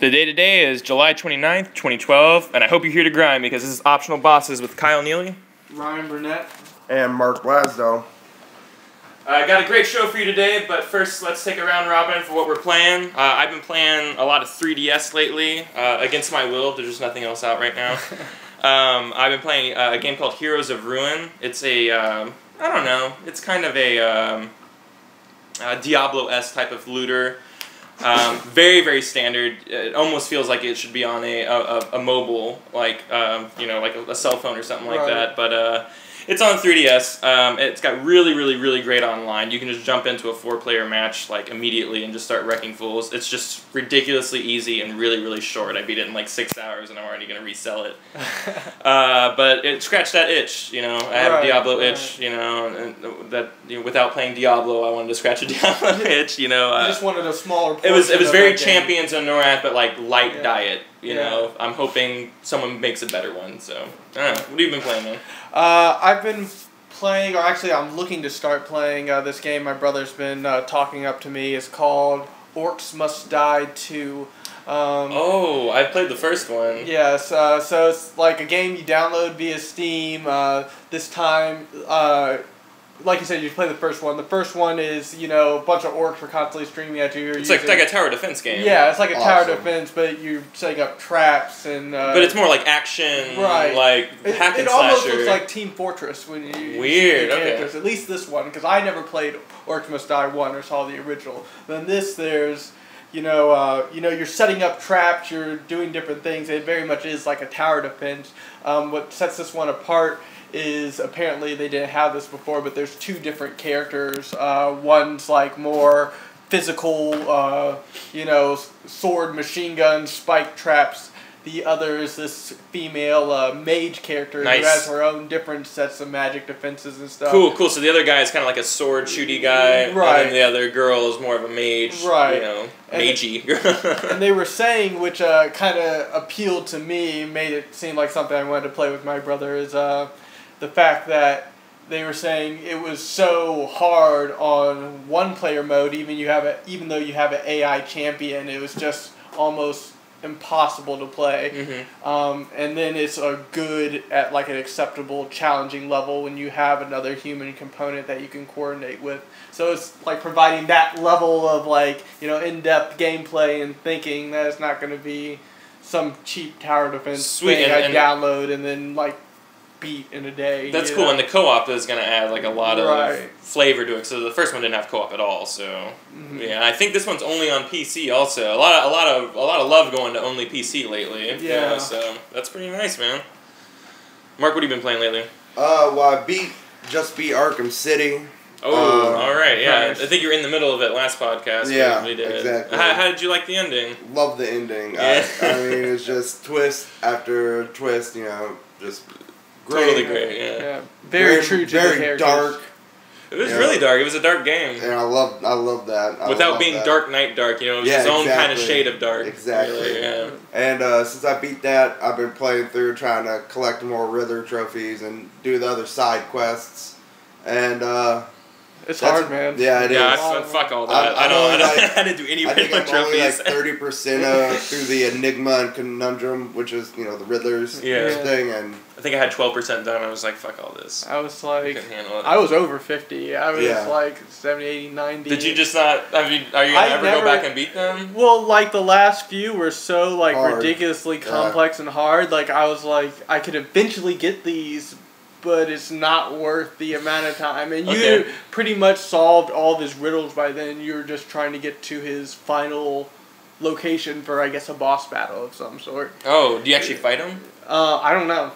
The day today is July 29th, 2012, and I hope you're here to grind because this is Optional Bosses with Kyle Neely, Ryan Burnett, and Mark Blasdell. I got a great show for you today, but first let's take a round robin for what we're playing. I've been playing a lot of 3DS lately, against my will. There's just nothing else out right now. I've been playing a game called Heroes of Ruin. It's a, I don't know, it's kind of a Diablo-esque type of looter. Very, very standard. It almost feels like it should be on a mobile, like, like a cell phone or something like that. But it's on 3DS. It's got really, really, really great online. You can just jump into a 4-player match like immediately and just start wrecking fools. It's just ridiculously easy and really, really short. I beat it in like 6 hours and I'm already gonna resell it. But it scratched that itch, I have a Diablo itch, and that without playing Diablo, I wanted to scratch a Diablo itch, You just wanted a smaller portion. It was very that Champions of Norath, but like light diet. I'm hoping someone makes a better one. So I don't know. What have you been playing, man? I've been playing, or actually I'm looking to start playing this game my brother's been talking up to me. It's called Orcs Must Die 2. I played the first one. Yes, so it's like a game you download via Steam. This time, like you said, you play the first one. The first one is, a bunch of orcs are constantly streaming at you. It's like a tower defense game. Yeah, it's like a tower defense, but you're setting up traps and... but it's more like action, like hack and It almost slasher. looks like Team Fortress when you Weird, see the characters. At least this one, because I never played Orcs Must Die 1 or saw the original. Then this, there's... you're setting up traps, you're doing different things. It very much is like a tower defense. What sets this one apart is apparently they didn't have this before, but there's 2 different characters. One's like more physical, sword, machine gun, spike traps. The other is this female mage character who has her own different sets of magic defenses and stuff. Cool. So the other guy is kind of like a sword shooty guy, right? And then the other girl is more of a mage, right? Magey. And they were saying, which kind of appealed to me, made it seem like something I wanted to play with my brother, is the fact that they were saying it was so hard on 1-player mode, even though you have an AI champion, it was just almost impossible to play. Mm-hmm. And then it's good at like an acceptable, challenging level when you have another human component that you can coordinate with. So it's like providing that level of in-depth gameplay and thinking that it's not going to be some cheap tower defense thing I download and then beat in a day. That's cool, and the co-op is going to add a lot of flavor to it. So the first one didn't have co-op at all. So yeah, I think this one's only on PC. Also, a lot of love going to only PC lately. Yeah. So that's pretty nice, man. Mark, what have you been playing lately? I just beat Arkham City. Oh, all right, yeah. I think you were in the middle of it last podcast. Yeah, we did. exactly. How did you like the ending? Love the ending. Yeah. I mean, it's just twist after twist. Just. Great. Totally great, yeah. Very true to the characters. Very dark. It was really dark. It was a dark game. And I love that. Without being Dark Knight dark, it was its own kind of shade of dark. Exactly. Really, yeah. And since I beat that, I've been playing through trying to collect more Riddler trophies and do the other side quests. And it's hard, man. Yeah, it is. Fuck all that. I didn't do any Riddler trophies. I think I'm only 30% through the Enigma and Conundrum, which is the Riddler's thing, and I think I had 12% done. I was like, fuck all this. I was like, couldn't handle it. I was over 50. I was like 70, 80, 90. Did you just not? Are you gonna ever go back and beat them? Well, the last few were so hard. ridiculously complex and hard. I was like, I could eventually get these, but it's not worth the amount of time. And you pretty much solved all of his riddles by then. You were just trying to get to his final location for, I guess, a boss battle of some sort. Oh, do you actually fight him? I don't know.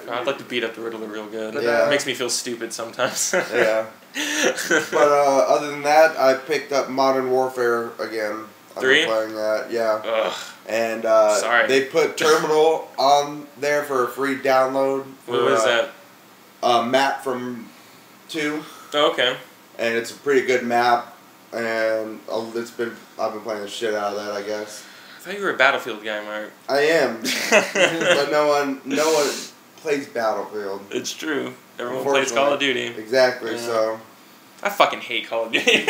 I'd like to beat up the Riddler real good. Yeah. It makes me feel stupid sometimes. Yeah. But other than that, I picked up Modern Warfare again. I've been playing that, yeah. Ugh. And Sorry. they put Terminal on there for a free download. What was that? A map from 2. Oh, okay. And it's a pretty good map, and I've been playing the shit out of that, I guess. I thought you were a Battlefield guy, Mark. I am, but no one plays Battlefield. It's true. Everyone plays Call of Duty. Exactly. Yeah. So I fucking hate Call of Duty.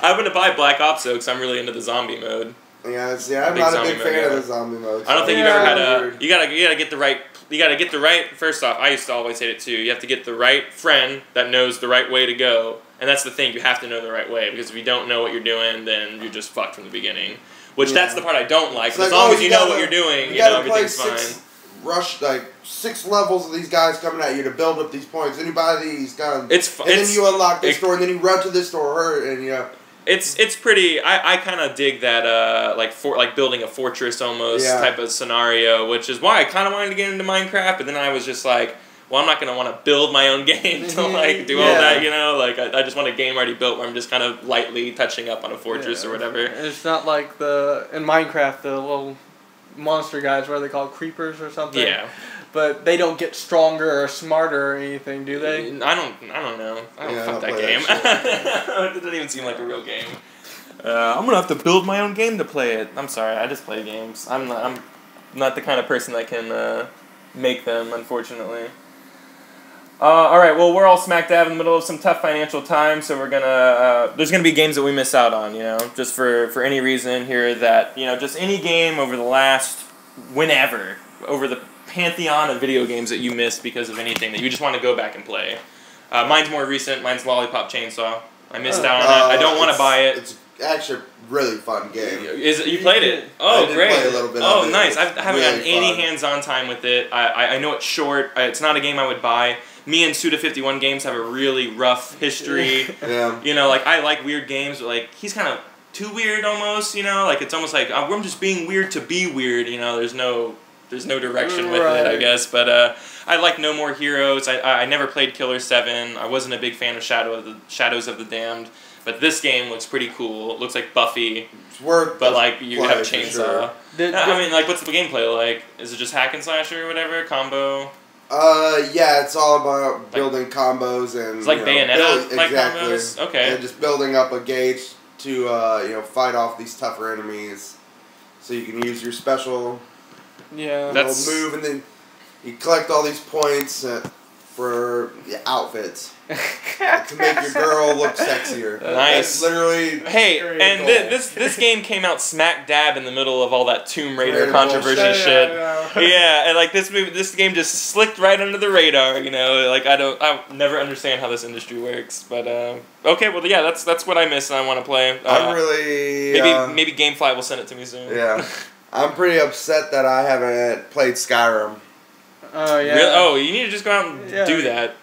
I'm gonna buy Black Ops though, because I'm really into the zombie mode. Yeah, see, I'm Big not a zombie big mode, fan yeah. of the zombie mode. I don't think Yeah. you've ever had a. You gotta get the right. You gotta get the right. First off, I used to always hate it too. You have to get the right friend that knows the right way to go, and that's the thing. You have to know the right way because if you don't know what you're doing, then you're just fucked from the beginning. Which that's the part I don't like. It's As like, long oh, as you know what you're doing, You gotta play everything's fine. six levels of these guys coming at you to build up these points. Then you buy these guns. And then you unlock this door, and then you run to this door, and It's pretty. I kind of dig that like building a fortress almost type of scenario, which is why I kind of wanted to get into Minecraft. But then I was just like, well, I'm not gonna want to build my own game to like do all that, Like I just want a game already built where I'm just kind of lightly touching up on a fortress or whatever. It's not like in Minecraft the little monster guys, what are they called, creepers or something? Yeah. But they don't get stronger or smarter or anything, do they? I don't know. I don't fuck that game. It doesn't even seem like a real game. I'm gonna have to build my own game to play it. I'm sorry, I just play games. I'm not the kind of person that can make them, unfortunately. All right, well, we're all smack dab in the middle of some tough financial times, so we're gonna there's gonna be games that we miss out on, just for any reason here that just any game over the last over the pantheon of video games that you missed because of anything that you just want to go back and play. Mine's more recent. Mine's Lollipop Chainsaw. I missed out on it. I don't want to buy it. It's actually a really fun game. You played it? Oh, I did great! play a little bit oh, of it. nice. I It's haven't really gotten any fun. hands-on time with it. I know it's short. It's not a game I would buy. Me and Suda51 Games have a really rough history. Yeah. I like weird games, but he's kind of too weird almost. It's almost like I'm just being weird to be weird. There's no direction with it, I guess. But I like No More Heroes. I never played Killer 7. I wasn't a big fan of Shadows of the Damned. But this game looks pretty cool. It looks like Buffy. It's worth But you have a chainsaw. Sure. I mean, what's the gameplay like? Is it just hack and slash or whatever? Combo? Yeah, it's all about building combos and. It's like Bayonetta exactly. combos? Okay. And just building up a gauge to fight off these tougher enemies, so you can use your special. Yeah. Move, and then you collect all these points for outfits to make your girl look sexier. Nice. That's literally. Hey, and this game came out smack dab in the middle of all that Tomb Raider controversy shit. Yeah, and this game just slicked right under the radar. I never understand how this industry works. But okay, well yeah, that's what I miss and I want to play. I'm really maybe GameFly will send it to me soon. Yeah, I'm pretty upset that I haven't played Skyrim. Oh yeah. Really? Oh, you need to just go out and do that.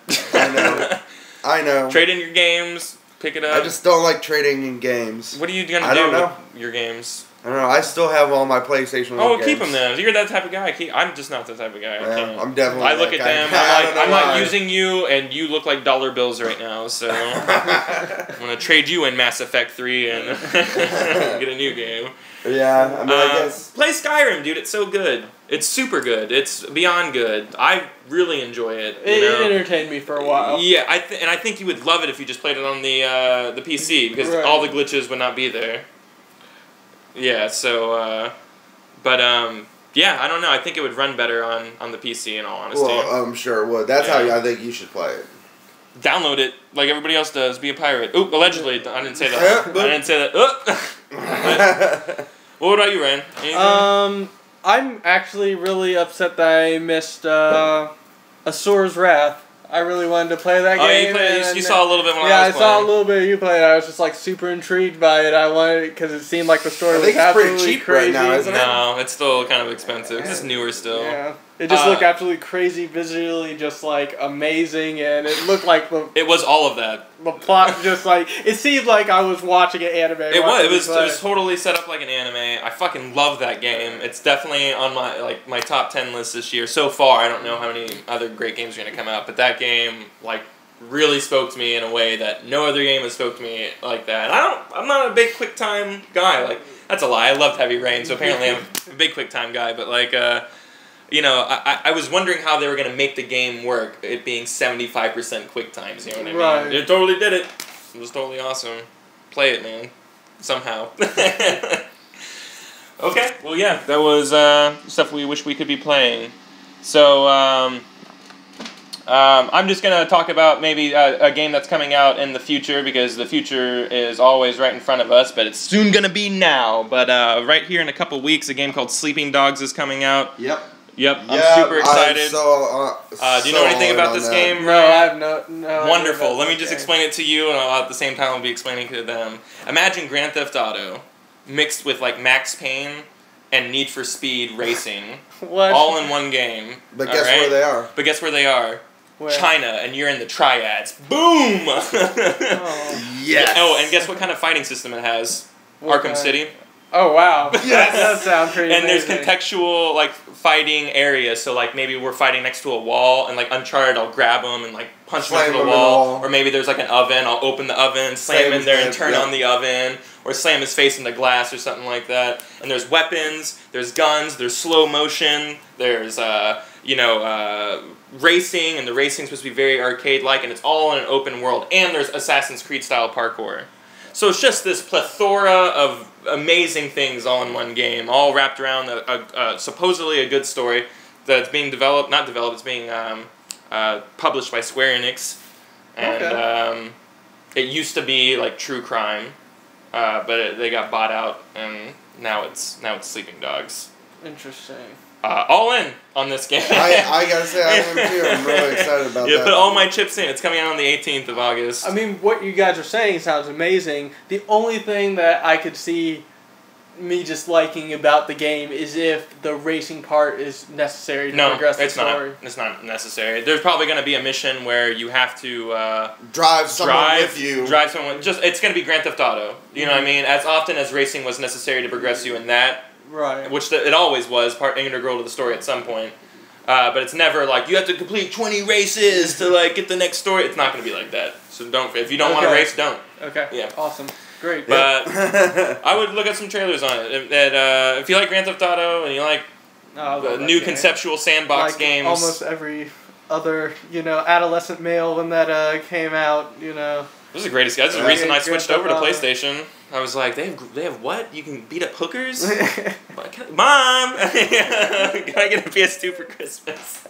I know. Trade in your games, pick it up. I just don't like trading in games. What are you gonna do with your games? I don't know. I still have all my PlayStation 1 games. Keep them then. You're that type of guy. I'm just not that type of guy. I can't. I'm definitely. I look at them. I'm I'm not using you, and you look like dollar bills right now. So I'm gonna trade you in Mass Effect 3 and get a new game. Yeah, I mean, I guess. Play Skyrim, dude. It's so good. It's super good. It's beyond good. I really enjoy it. It entertained me for a while. Yeah, I think you would love it if you just played it on the PC because all the glitches would not be there. Yeah. So, yeah, I don't know. I think it would run better on the PC. In all honesty. Well, I'm sure it would. That's how I think you should play it. Download it like everybody else does. Be a pirate. Oop, allegedly. I didn't say that. I didn't say that. Oop. What about you, Ryan? Anything? I'm actually really upset that I missed Asura's Wrath. I really wanted to play that game. You saw a little bit when I was playing. Yeah, I saw a little bit of you play it. I was just super intrigued by it. I wanted it because it seemed like the story was absolutely pretty cheap crazy. right now, isn't it? No, it's still kind of expensive. It's newer still. Yeah. It just looked absolutely crazy, visually just amazing, and it looked like it was all of that. The plot just it seemed like I was watching an anime. It was totally set up like an anime. I fucking love that game. It's definitely on my top 10 list this year so far. I don't know how many other great games are gonna come out, but that game really spoke to me in a way that no other game has spoke to me like that. And I'm not a big QuickTime guy. That's a lie. I loved Heavy Rain, so apparently I'm a big QuickTime guy. But I was wondering how they were going to make the game work, it being 75% quick times, you know what I mean? Right. It totally did it. It was totally awesome. Play it, man. Somehow. Okay, well, yeah, that was stuff we wish we could be playing. So, I'm just going to talk about maybe a game that's coming out in the future, because the future is always right in front of us, but it's soon going to be now. But right here in a couple weeks, a game called Sleeping Dogs is coming out. Yep. I'm super excited. Do you know anything about this game? No, I have no. Wonderful. Let me just explain it to you, and at the same time I'll be explaining it to them. Imagine Grand Theft Auto mixed with like Max Payne and Need for Speed Racing, all in one game. But guess where they are? But guess where they are? Where? China, and you're in the triads. Boom! Oh. Yes. Oh, and guess what kind of fighting system it has? Arkham City. Oh wow! Yes. That sounds pretty. And amazing. there's contextual like fighting areas. So like maybe we're fighting next to a wall, and like Uncharted, I'll grab them and like punch them into the wall. Or maybe there's like an oven. I'll open the oven, slam in there, and turn on the oven, or slam his face into glass or something like that. And there's weapons, there's guns, there's slow motion, there's racing, and the racing's supposed to be very arcade-like, and it's all in an open world. And there's Assassin's Creed-style parkour. So it's just this plethora of amazing things all in one game, all wrapped around supposedly a good story that's being it's being published by Square Enix. And it used to be like True Crime, but they got bought out, and now it's Sleeping Dogs. Interesting. All in on this game. I gotta say, I am too. I'm really excited about that. Yeah, put all my chips in. It's coming out on the 18th of August. I mean, what you guys are saying sounds amazing. The only thing that I could see me just liking about the game is if the racing part is necessary to progress the story. No, it's not necessary. There's probably going to be a mission where you have to drive someone with you. Drive someone. It's going to be Grand Theft Auto. You know what I mean? As often as racing was necessary to progress you in that. Right. Which it always was, part integral to the story at some point. But it's never like, you have to complete 20 races to like get the next story. It's not going to be like that. So if you don't want to race, don't. Okay. Yeah. Awesome. Great. But I would look at some trailers on it. If you like Grand Theft Auto and you like new conceptual sandbox games. Almost every other, adolescent male when that came out, This is the greatest guy. This is the reason I switched over to PlayStation. I was like, they have what? You can beat up hookers? Mom! Can I get a PS2 for Christmas?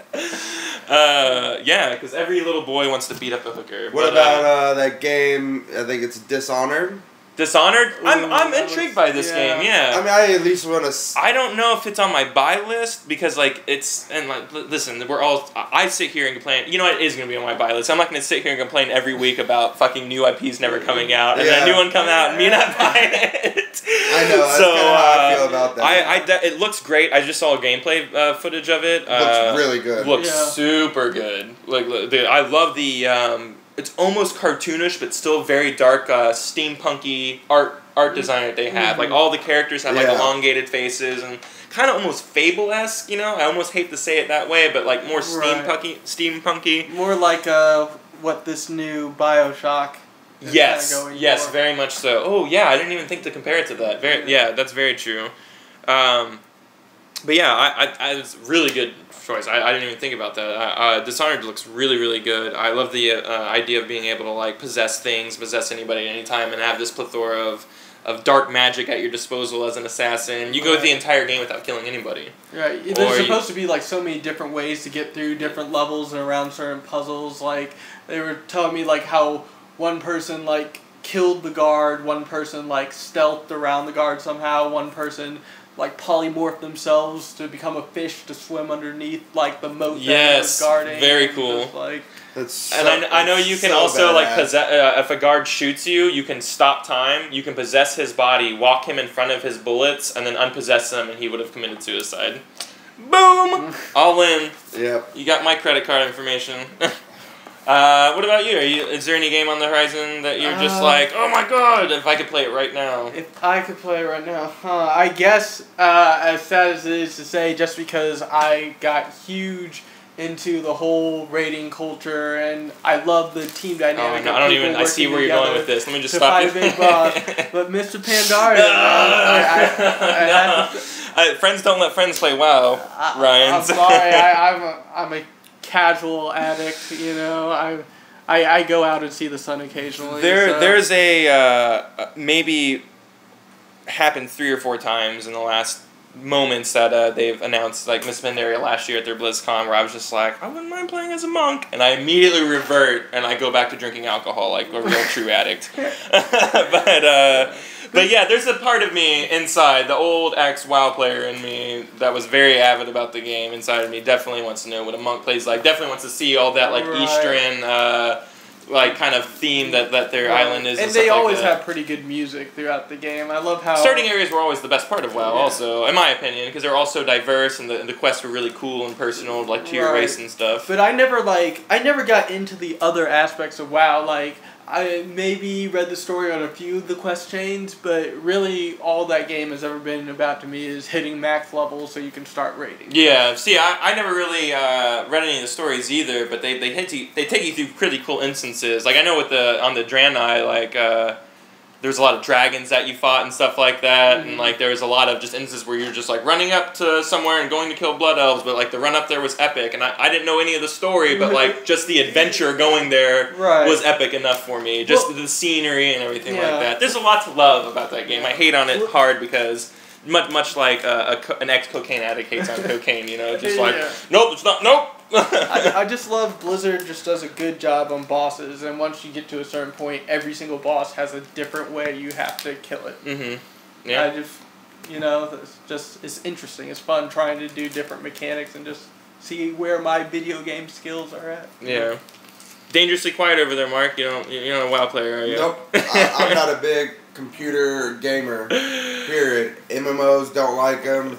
Yeah, because every little boy wants to beat up a hooker. What about that game, I think it's Dishonored? Dishonored? I'm intrigued by this game, yeah. I mean, I at least want to... I don't know if it's on my buy list, because, listen, I sit here and complain. You know what? It is going to be on my buy list. I'm not going to sit here and complain every week about fucking new IPs never coming out, and then a new one come out, and me not buying it. I know, that's kind of how I feel about that. It looks great. I just saw gameplay footage of it. Looks really good. Looks super good. I love the... it's almost cartoonish, but still very dark, steampunky art design that they have. Like, all the characters have, elongated faces and kind of almost Fable-esque, I almost hate to say it that way, but, more steampunky. More like what this new BioShock is Yes, very much so. Oh, yeah, I didn't even think to compare it to that. That's very true. But yeah, it's really good choice. I didn't even think about that. Dishonored looks really, really good. I love the idea of being able to possess things, possess anybody at any time, and have this plethora of dark magic at your disposal as an assassin. You go through the entire game without killing anybody. Right. There's supposed to be so many different ways to get through different levels and around certain puzzles. They were telling me how one person killed the guard, one person stealthed around the guard somehow, one person polymorph themselves to become a fish to swim underneath the moat that was guarding. Very cool. I know you can also possess. If a guard shoots you, you can stop time. You can possess his body, walk him in front of his bullets, and then unpossess him, and he would have committed suicide. Boom! All in. Yep. You got my credit card information. What about you? Is there any game on the horizon that you're just oh my god, if I could play it right now? If I could play it right now, I guess, as sad as it is to say, just because I got huge into the whole raiding culture, and I love the team dynamic. I see where you're going with this. Let me just stop you. Big boss. But Mr. Pandaria, friends don't let friends play WoW, Ryan. I'm sorry, I'm a casual addict, I go out and see the sun occasionally. There's a maybe happened 3 or 4 times in the last moments that they've announced, like Miss Pandaria last year at their BlizzCon, where I was just like, I wouldn't mind playing as a monk, and I immediately revert and I go back to drinking alcohol like a real true addict. But yeah, there's a part of me inside, the old ex-WoW player in me that was very avid about the game inside of me definitely wants to know what a monk plays like, definitely wants to see all that like Eastern like kind of theme that their island is. And they always have pretty good music throughout the game. I love how starting areas were always the best part of WoW also, in my opinion, because they're all so diverse and the quests were really cool and personal, like to your race and stuff. But I never got into the other aspects of WoW, like I maybe read the story on a few of the quest chains, but really all that game has ever been about to me is hitting max level so you can start raiding. Yeah, see, I never really read any of the stories either, but they take you through pretty cool instances. Like I know on the Draenei, like there's a lot of dragons that you fought and stuff like that, and like there was a lot of just instances where you're just like running up to somewhere and going to kill blood elves, but like the run up there was epic, and I didn't know any of the story, but like just the adventure going there was epic enough for me. Just the scenery and everything like that. There's a lot to love about that game. I hate on it hard because much like an ex-cocaine addict hates on cocaine, you know, just like nope, it's not nope. I just love Blizzard just does a good job on bosses, and once you get to a certain point, every single boss has a different way you have to kill it. Mm-hmm. Yeah. I just, it's interesting. It's fun trying to do different mechanics and just see where my video game skills are at. Yeah. Dangerously quiet over there, Mark. You're not a WoW player, are you? Nope. I'm not a big computer gamer. Period. MMOs, don't like them.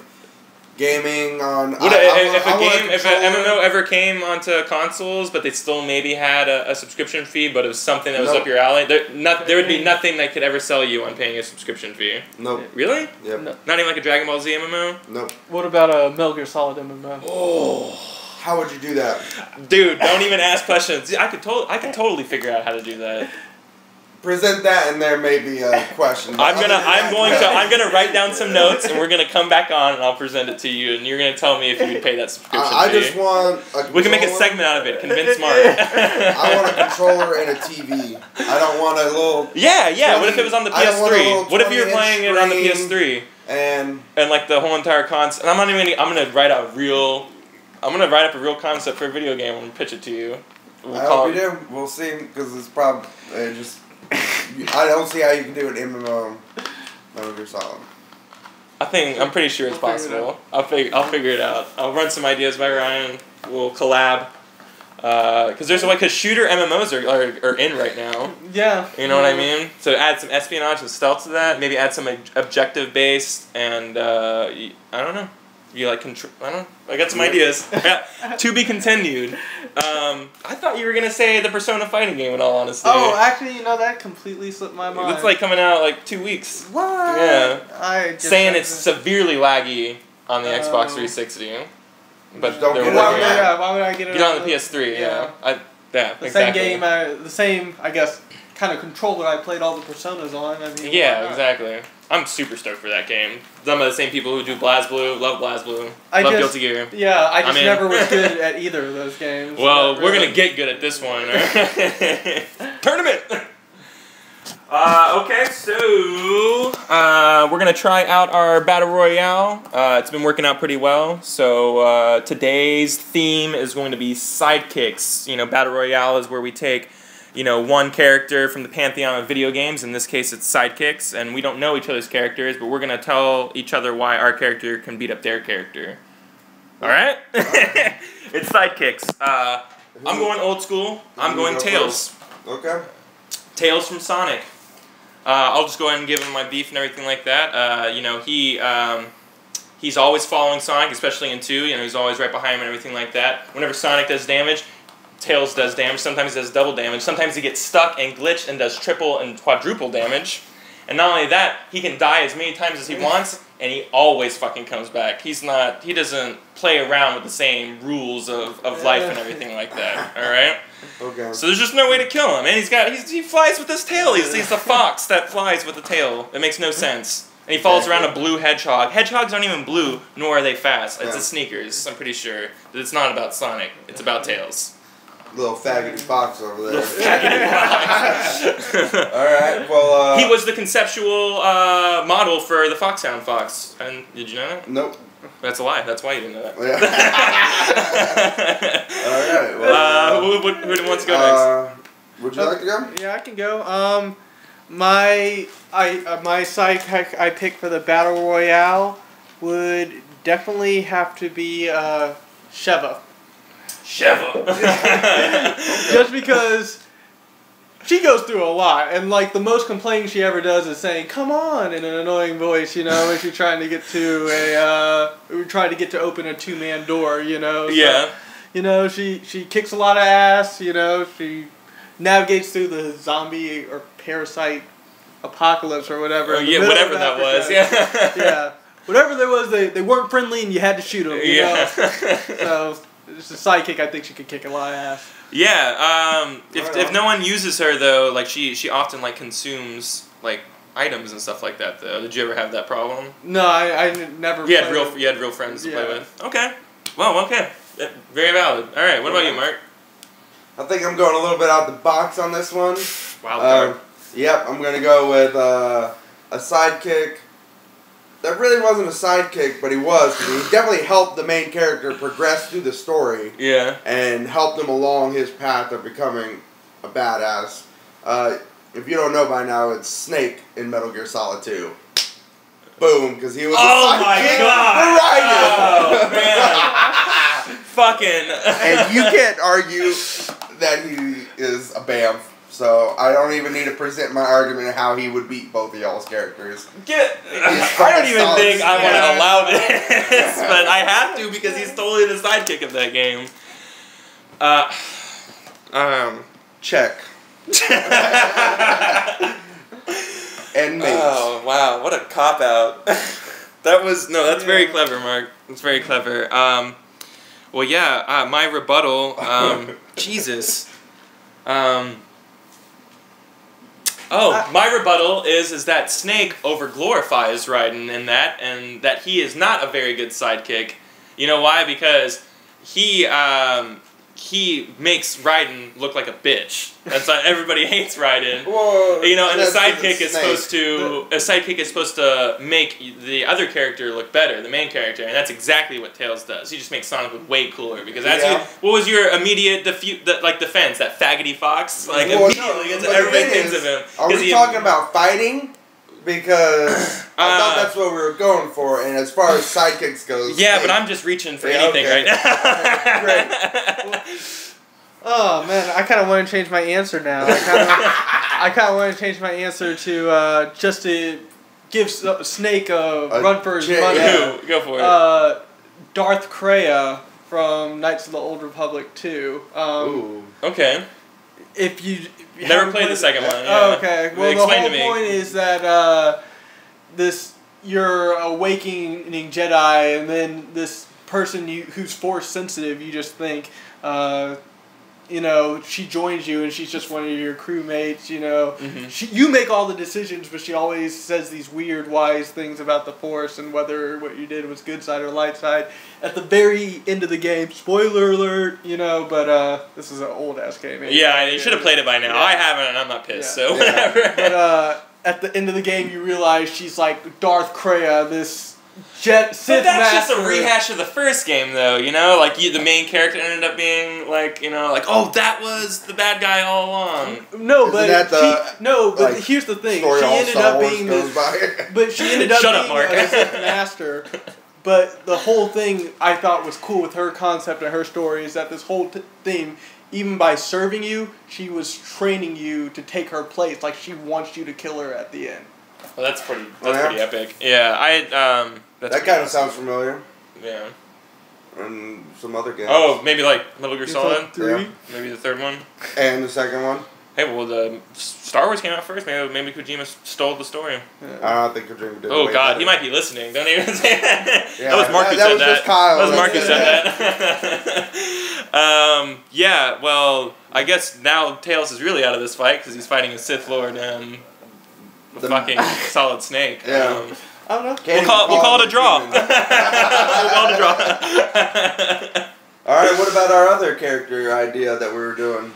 Gaming on. If an MMO ever came onto consoles, but they still maybe had a subscription fee, but it was something that was up your alley, there would be nothing that could ever sell you on paying a subscription fee. Nope. Really? Yep. No. Not even like a Dragon Ball Z MMO? Nope. What about a Metal Gear Solid MMO? Oh, how would you do that? Dude, don't even ask questions. I could totally figure out how to do that. Present that, and there may be a question. I'm gonna write down some notes, and we're gonna come back on, and I'll present it to you, and you're gonna tell me if you would pay that subscription fee. I just want. We can make a segment out of it. Convince Mark. I want a controller and a TV. I don't want a little. Yeah. What if it was on the PS3? What if you were playing it on the PS3? And like the whole entire concept. And I'm gonna write up a real concept for a video game and pitch it to you. I hope you do. We'll see, because it's probably just. I don't see how you can do an MMO Metal Gear Solid. I'm pretty sure it's possible. I'll figure it out. I'll run some ideas by Ryan. We'll collab. Because shooter MMOs are in right now. Yeah. You know what I mean? So add some espionage and stealth to that. Maybe add some objective based and I don't know. You like control? I don't know. I got some ideas. To be continued. I thought you were gonna say the Persona fighting game. In all honesty. Oh, actually, that completely slipped my mind. It's like coming out like 2 weeks. What? Yeah. Saying it's severely laggy on the Xbox 360. But don't get it. Why would I get it? Get on the PS3. Yeah. The same game. The same, I guess, kind of controller I played all the Personas on. I mean, yeah, exactly. I'm super stoked for that game. Done by the same people who do BlazBlue. Love BlazBlue. Love Guilty Gear. Yeah, I just never was good at either of those games. Well, we're going to get good at this one. Tournament! Okay, so we're going to try out our Battle Royale. It's been working out pretty well. So today's theme is going to be sidekicks. Battle Royale is where we take one character from the pantheon of video games. In this case, it's sidekicks, and we don't know each other's characters, but we're going to tell each other why our character can beat up their character. All right? It's sidekicks. I'm going old school. I'm going Tails. Okay. Tails from Sonic. I'll just go ahead and give him my beef and everything like that. He's always following Sonic, especially in 2. He's always right behind him and everything like that. Whenever Sonic does damage, Tails does damage. Sometimes he does double damage. Sometimes he gets stuck and glitched and does triple and quadruple damage. And not only that, he can die as many times as he wants, and he always fucking comes back. He doesn't play around with the same rules of life and everything like that. Alright? Okay. So there's just no way to kill him. And he flies with his tail. He's a fox that flies with a tail. It makes no sense. And he follows around a blue hedgehog. Hedgehogs aren't even blue, nor are they fast. It's the sneakers, I'm pretty sure. But it's not about Sonic. It's about Tails. little faggoty fox over there. Little faggoty fox. All right. Well, he was the conceptual model for the Foxhound Fox. And did you know that? Nope. That's a lie. That's why you didn't know that. All right. Well, who wants to go next? Would you like to go? Yeah, I can go. My sidekick I picked for the Battle Royale would definitely have to be Sheva. Just because she goes through a lot, and like the most complaining she ever does is saying "come on" in an annoying voice, you know, when she's trying to get to open a 2-man door, you know. So, yeah. You know, she kicks a lot of ass, you know, she navigates through the zombie or parasite apocalypse or whatever. Oh, yeah, whatever that was. Yeah. Yeah. Whatever there was, they weren't friendly and you had to shoot them, you know. So, it's a sidekick, I think she could kick a lot of ass. Yeah, if no one uses her though, like she often like consumes like items and stuff like that though. Did you ever have that problem? No, I never. You had real friends to play with. Okay, well, okay, very valid. All right, what about you, Mark? I think I'm going a little bit out the box on this one. Wild card. Yep, I'm gonna go with a sidekick. That really wasn't a sidekick, but he was. 'Cause he definitely helped the main character progress through the story. Yeah. And helped him along his path of becoming a badass. If you don't know by now, it's Snake in Metal Gear Solid 2. Boom, because he was a sidekick for Raiden. Oh man. Fucking. And you can't argue that he is a BAMF. So I don't even need to present my argument of how he would beat both of y'all's characters. I don't even think I want to allow this, but I have to because he's totally the sidekick of that game. Check. And mates. Oh wow, what a cop out. That's very clever, Mark. That's very clever. Well, yeah, my rebuttal. Jesus. My rebuttal is that Snake overglorifies Raiden in that, and that he is not a very good sidekick. You know why? Because he makes Raiden look like a bitch. That's why everybody hates Raiden. Whoa, you know, and a sidekick is supposed to make the other character look better, the main character, and that's exactly what Tails does. He just makes Sonic look way cooler because what was your immediate defense? That faggoty fox, immediately everybody thinks of him. Are we talking about fighting? Because I thought that's what we were going for, and as far as sidekicks goes... Yeah, but I'm just reaching for anything right now. Great. Oh, man, I kind of want to change my answer now. I kind of want to change my answer to just to give Snake a run for his money. Yeah. Go for it. Darth Kreia from Knights of the Old Republic 2. Ooh. Okay. If you never played the second one. Yeah. Oh, okay. Well, Explain the whole point is that you're awakening Jedi, and then this person who's Force sensitive, you just think, she joins you, and she's just one of your crewmates. You know, you make all the decisions, but she always says these weird, wise things about the Force and whether what you did was good side or light side. At the very end of the game, spoiler alert, but this is an old ass game. Anyway. Yeah, you should have played it by now. Yeah. I haven't, and I'm not pissed, so whatever. But at the end of the game, you realize she's like Darth Kreia, this Sith master. But that's just a rehash of the first game, though. You know, the main character ended up being oh, that was the bad guy all along. No, but here's the thing. She ended up being a Sith master. But the whole thing I thought was cool with her concept and her story is that this whole thing, even by serving you, she was training you to take her place. Like, she wants you to kill her at the end. Well, that's pretty epic. Yeah, that kind of sounds familiar. Yeah. And some other games. Oh, maybe Metal Gear Solid 3? Yeah. Maybe the third one. And the second one. Hey, well, the Star Wars came out first. Maybe Kojima stole the story. Yeah. I don't think Kojima did. Oh God, he might be listening. Don't even say that. Yeah, that was Mark who said that. Just Kyle. That was Mark who said that. Yeah. Well, I guess now Tails is really out of this fight because he's fighting a Sith Lord and the fucking Solid Snake. Yeah. I don't know. We'll call it a draw. We'll call it a draw. All right. What about about our other character idea that we were doing?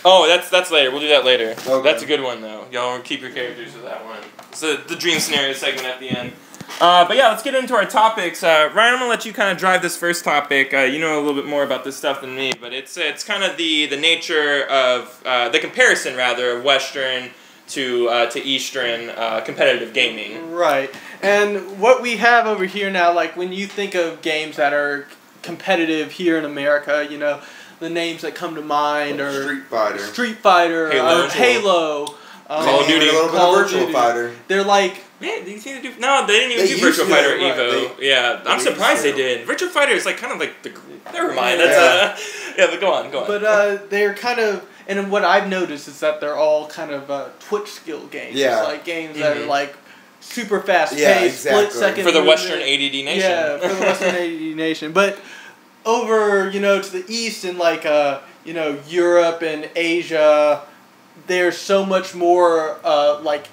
Oh, that's later. We'll do that later. Okay. That's a good one, though. Y'all keep your characters with that one. So the dream scenario segment at the end. But yeah, let's get into our topics. Ryan, I'm gonna let you kind of drive this first topic. You know a little bit more about this stuff than me, but it's kind of the nature of the comparison rather of Western to Eastern competitive gaming. Right. And what we have over here now, like when you think of games that are competitive here in America, you know, the names that come to mind are Street Fighter, Halo, Call of Duty, a little bit of Virtual Fighter. They're like, man, they seem to do. No, they didn't even do Virtual Fighter or Evo. Yeah, I'm surprised they did. Virtual Fighter is like kind of like the. Never mind. That's yeah, but go on. But they're kind of, and what I've noticed is that they're all kind of Twitch skill games. Yeah. Like games that are like super fast paced, split second for the movement. Western ADD nation. Yeah, for the Western ADD nation. But over, you know, to the east in like you know, Europe and Asia, there's so much more like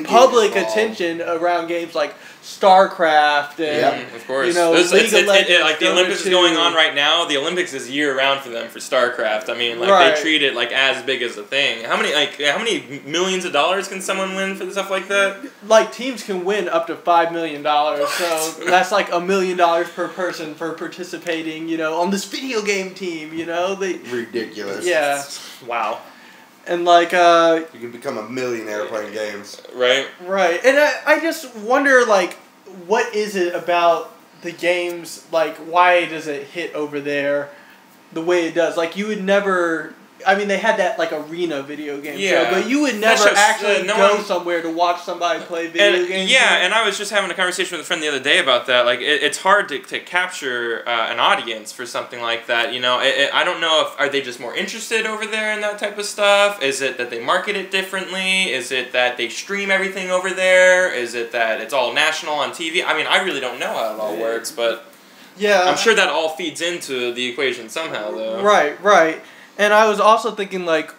public attention around games like StarCraft and of course, you know, League of Legends, like the Olympics is going on right now. The Olympics is year round for them for StarCraft. I mean, like they treat it like as big as a thing. How many millions of dollars can someone win for stuff like that? Like teams can win up to $5 million, so that's like $1 million per person for participating. You know, on this video game team. You know, ridiculous. Yeah. Wow. And like you can become a millionaire playing games. Right. Right. And I just wonder, like, what is it about the games, like, why does it hit over there the way it does? Like, you would never, I mean, they had that, like, arena video game show, but you would never actually go somewhere to watch somebody play video games. Yeah, and I was just having a conversation with a friend the other day about that. Like, it's hard to capture an audience for something like that. You know, I don't know if, are they just more interested over there in that type of stuff? Is it that they market it differently? Is it that they stream everything over there? Is it that it's all national on TV? I mean, I really don't know how it all works, but yeah, I'm sure that all feeds into the equation somehow, though. Right. And I was also thinking, like,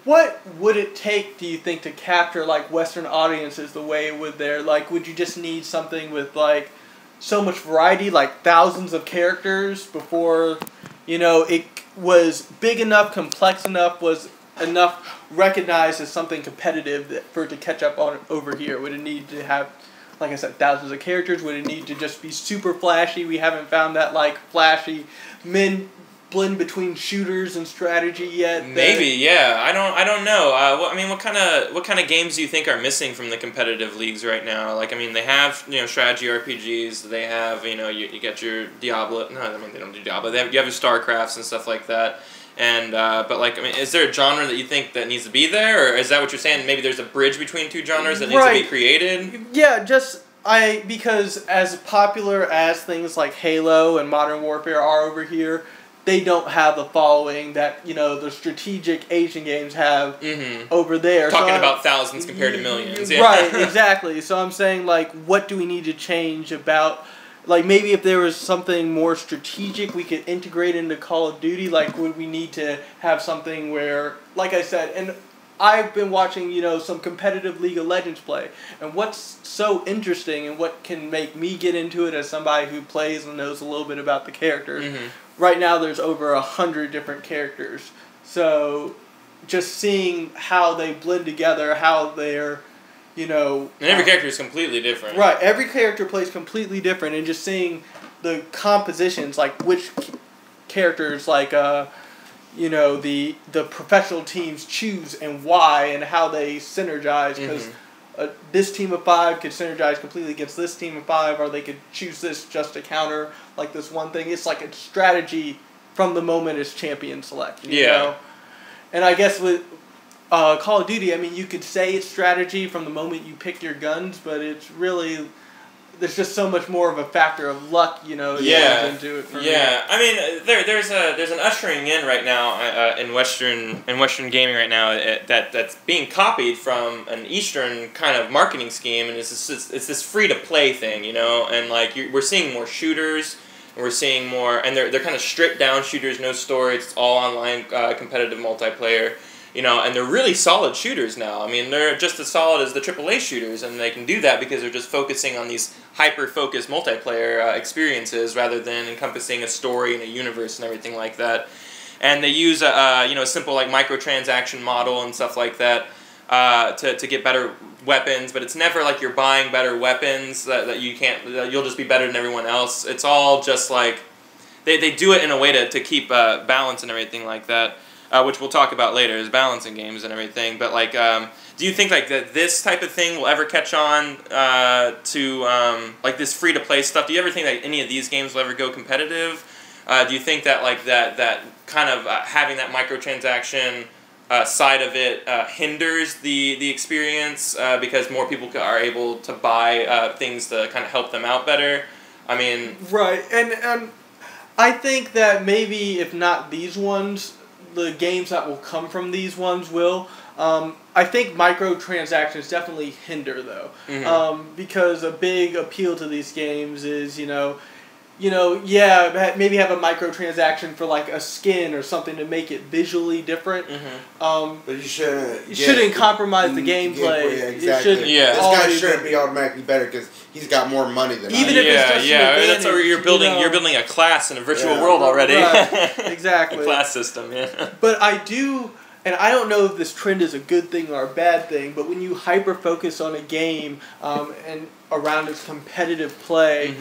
what would it take, do you think, to capture, like, Western audiences the way it would there? Like, would you just need something with, like, so much variety, like thousands of characters before, you know, it was big enough, complex enough, was enough recognized as something competitive for it to catch up on over here? Would it need to have, like I said, thousands of characters? Would it need to just be super flashy? We haven't found that, like, flashy blend between shooters and strategy yet. Maybe, yeah. I don't know. What kind of games do you think are missing from the competitive leagues right now? Like, I mean, they have, you know, strategy RPGs. They have, you know, you get your Diablo. No, I mean, they don't do Diablo. You have your StarCrafts and stuff like that. And but like, I mean, is there a genre that you think that needs to be there, or is that what you're saying? Maybe there's a bridge between two genres that needs to be created. Yeah, because as popular as things like Halo and Modern Warfare are over here, they don't have the following that, you know, the strategic Asian games have over there. Talking about thousands compared to millions. Yeah. Right, exactly. So I'm saying, like, what do we need to change about, like, maybe if there was something more strategic we could integrate into Call of Duty, like, would we need to have something where, like I said, and I've been watching, you know, some competitive League of Legends play, and what's so interesting and what can make me get into it as somebody who plays and knows a little bit about the characters, right now there's over 100 different characters. So just seeing how they blend together, how they're, you know... And every character is completely different. Right, every character plays completely different, and just seeing the compositions, like which characters, like... you know, the professional teams choose and why and how they synergize, because this team of 5 could synergize completely against this team of 5, or they could choose this just to counter like this one thing. It's like a strategy from the moment it's champion select. You know? And I guess with Call of Duty, I mean, you could say it's strategy from the moment you pick your guns, but it's really... There's just so much more of a factor of luck, you know, that goes into it for me. I mean, there's an ushering in right now in Western gaming right now that's being copied from an Eastern kind of marketing scheme, and it's this free to play thing, you know, and like we're seeing more shooters, and we're seeing more, and they're kind of stripped down shooters, no story, it's all online competitive multiplayer. and they're really solid shooters now. I mean, they're just as solid as the AAA shooters, and they can do that because they're just focusing on these hyper-focused multiplayer experiences rather than encompassing a story and a universe and everything like that. And they use a simple like microtransaction model and stuff like that to get better weapons, but it's never like you're buying better weapons that you'll just be better than everyone else. It's all just like they do it in a way to keep balance and everything like that. Which we'll talk about later, is balancing games and everything. But like, do you think like that this type of thing will ever catch on to like this free to play stuff? Do you ever think that any of these games will ever go competitive? Do you think that like that kind of having that microtransaction side of it hinders the experience because more people are able to buy things to kind of help them out better? I mean, right, and I think that maybe if not these ones, the games that will come from these ones will. I think microtransactions definitely hinder though, because a big appeal to these games is maybe have a microtransaction for like a skin or something to make it visually different. But you shouldn't. Shouldn't compromise the gameplay. Yeah, exactly. This guy shouldn't be automatically better because he's got more money than even if it's just that's what you're building. You're building a class in a virtual world already. Right. Exactly. A class system. Yeah. But I do. And I don't know if this trend is a good thing or a bad thing, but when you hyper-focus on a game and around its competitive play,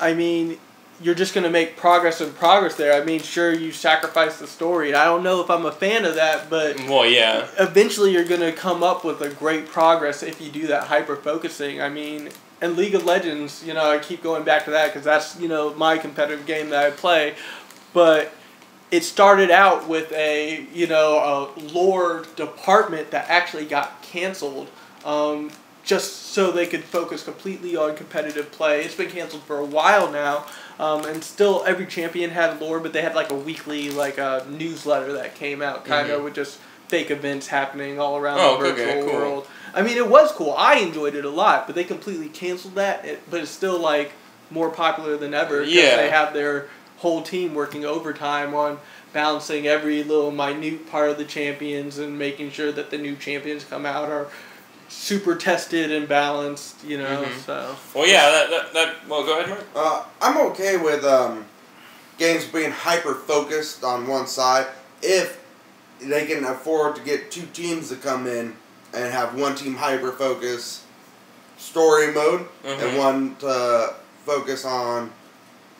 I mean, you're just going to make progress there. I mean, sure, you sacrifice the story. And I don't know if I'm a fan of that, but eventually you're going to come up with a great progress if you do that hyper-focusing. I mean, and League of Legends, I keep going back to that because that's, my competitive game that I play. But it started out with a lore department that actually got canceled just so they could focus completely on competitive play. It's been canceled for a while now, and still every champion had lore, but they had like a weekly newsletter that came out kind of with just fake events happening all around the virtual world. I mean, it was cool. I enjoyed it a lot, but they completely canceled that. But it's still like more popular than ever because they have their whole team working overtime on balancing every little minute part of the champions and making sure that the new champions come out are super tested and balanced, so. Well, yeah, well, go ahead, Mark. I'm okay with games being hyper-focused on one side if they can afford to get two teams to come in and have one team hyper-focus story mode and one to focus on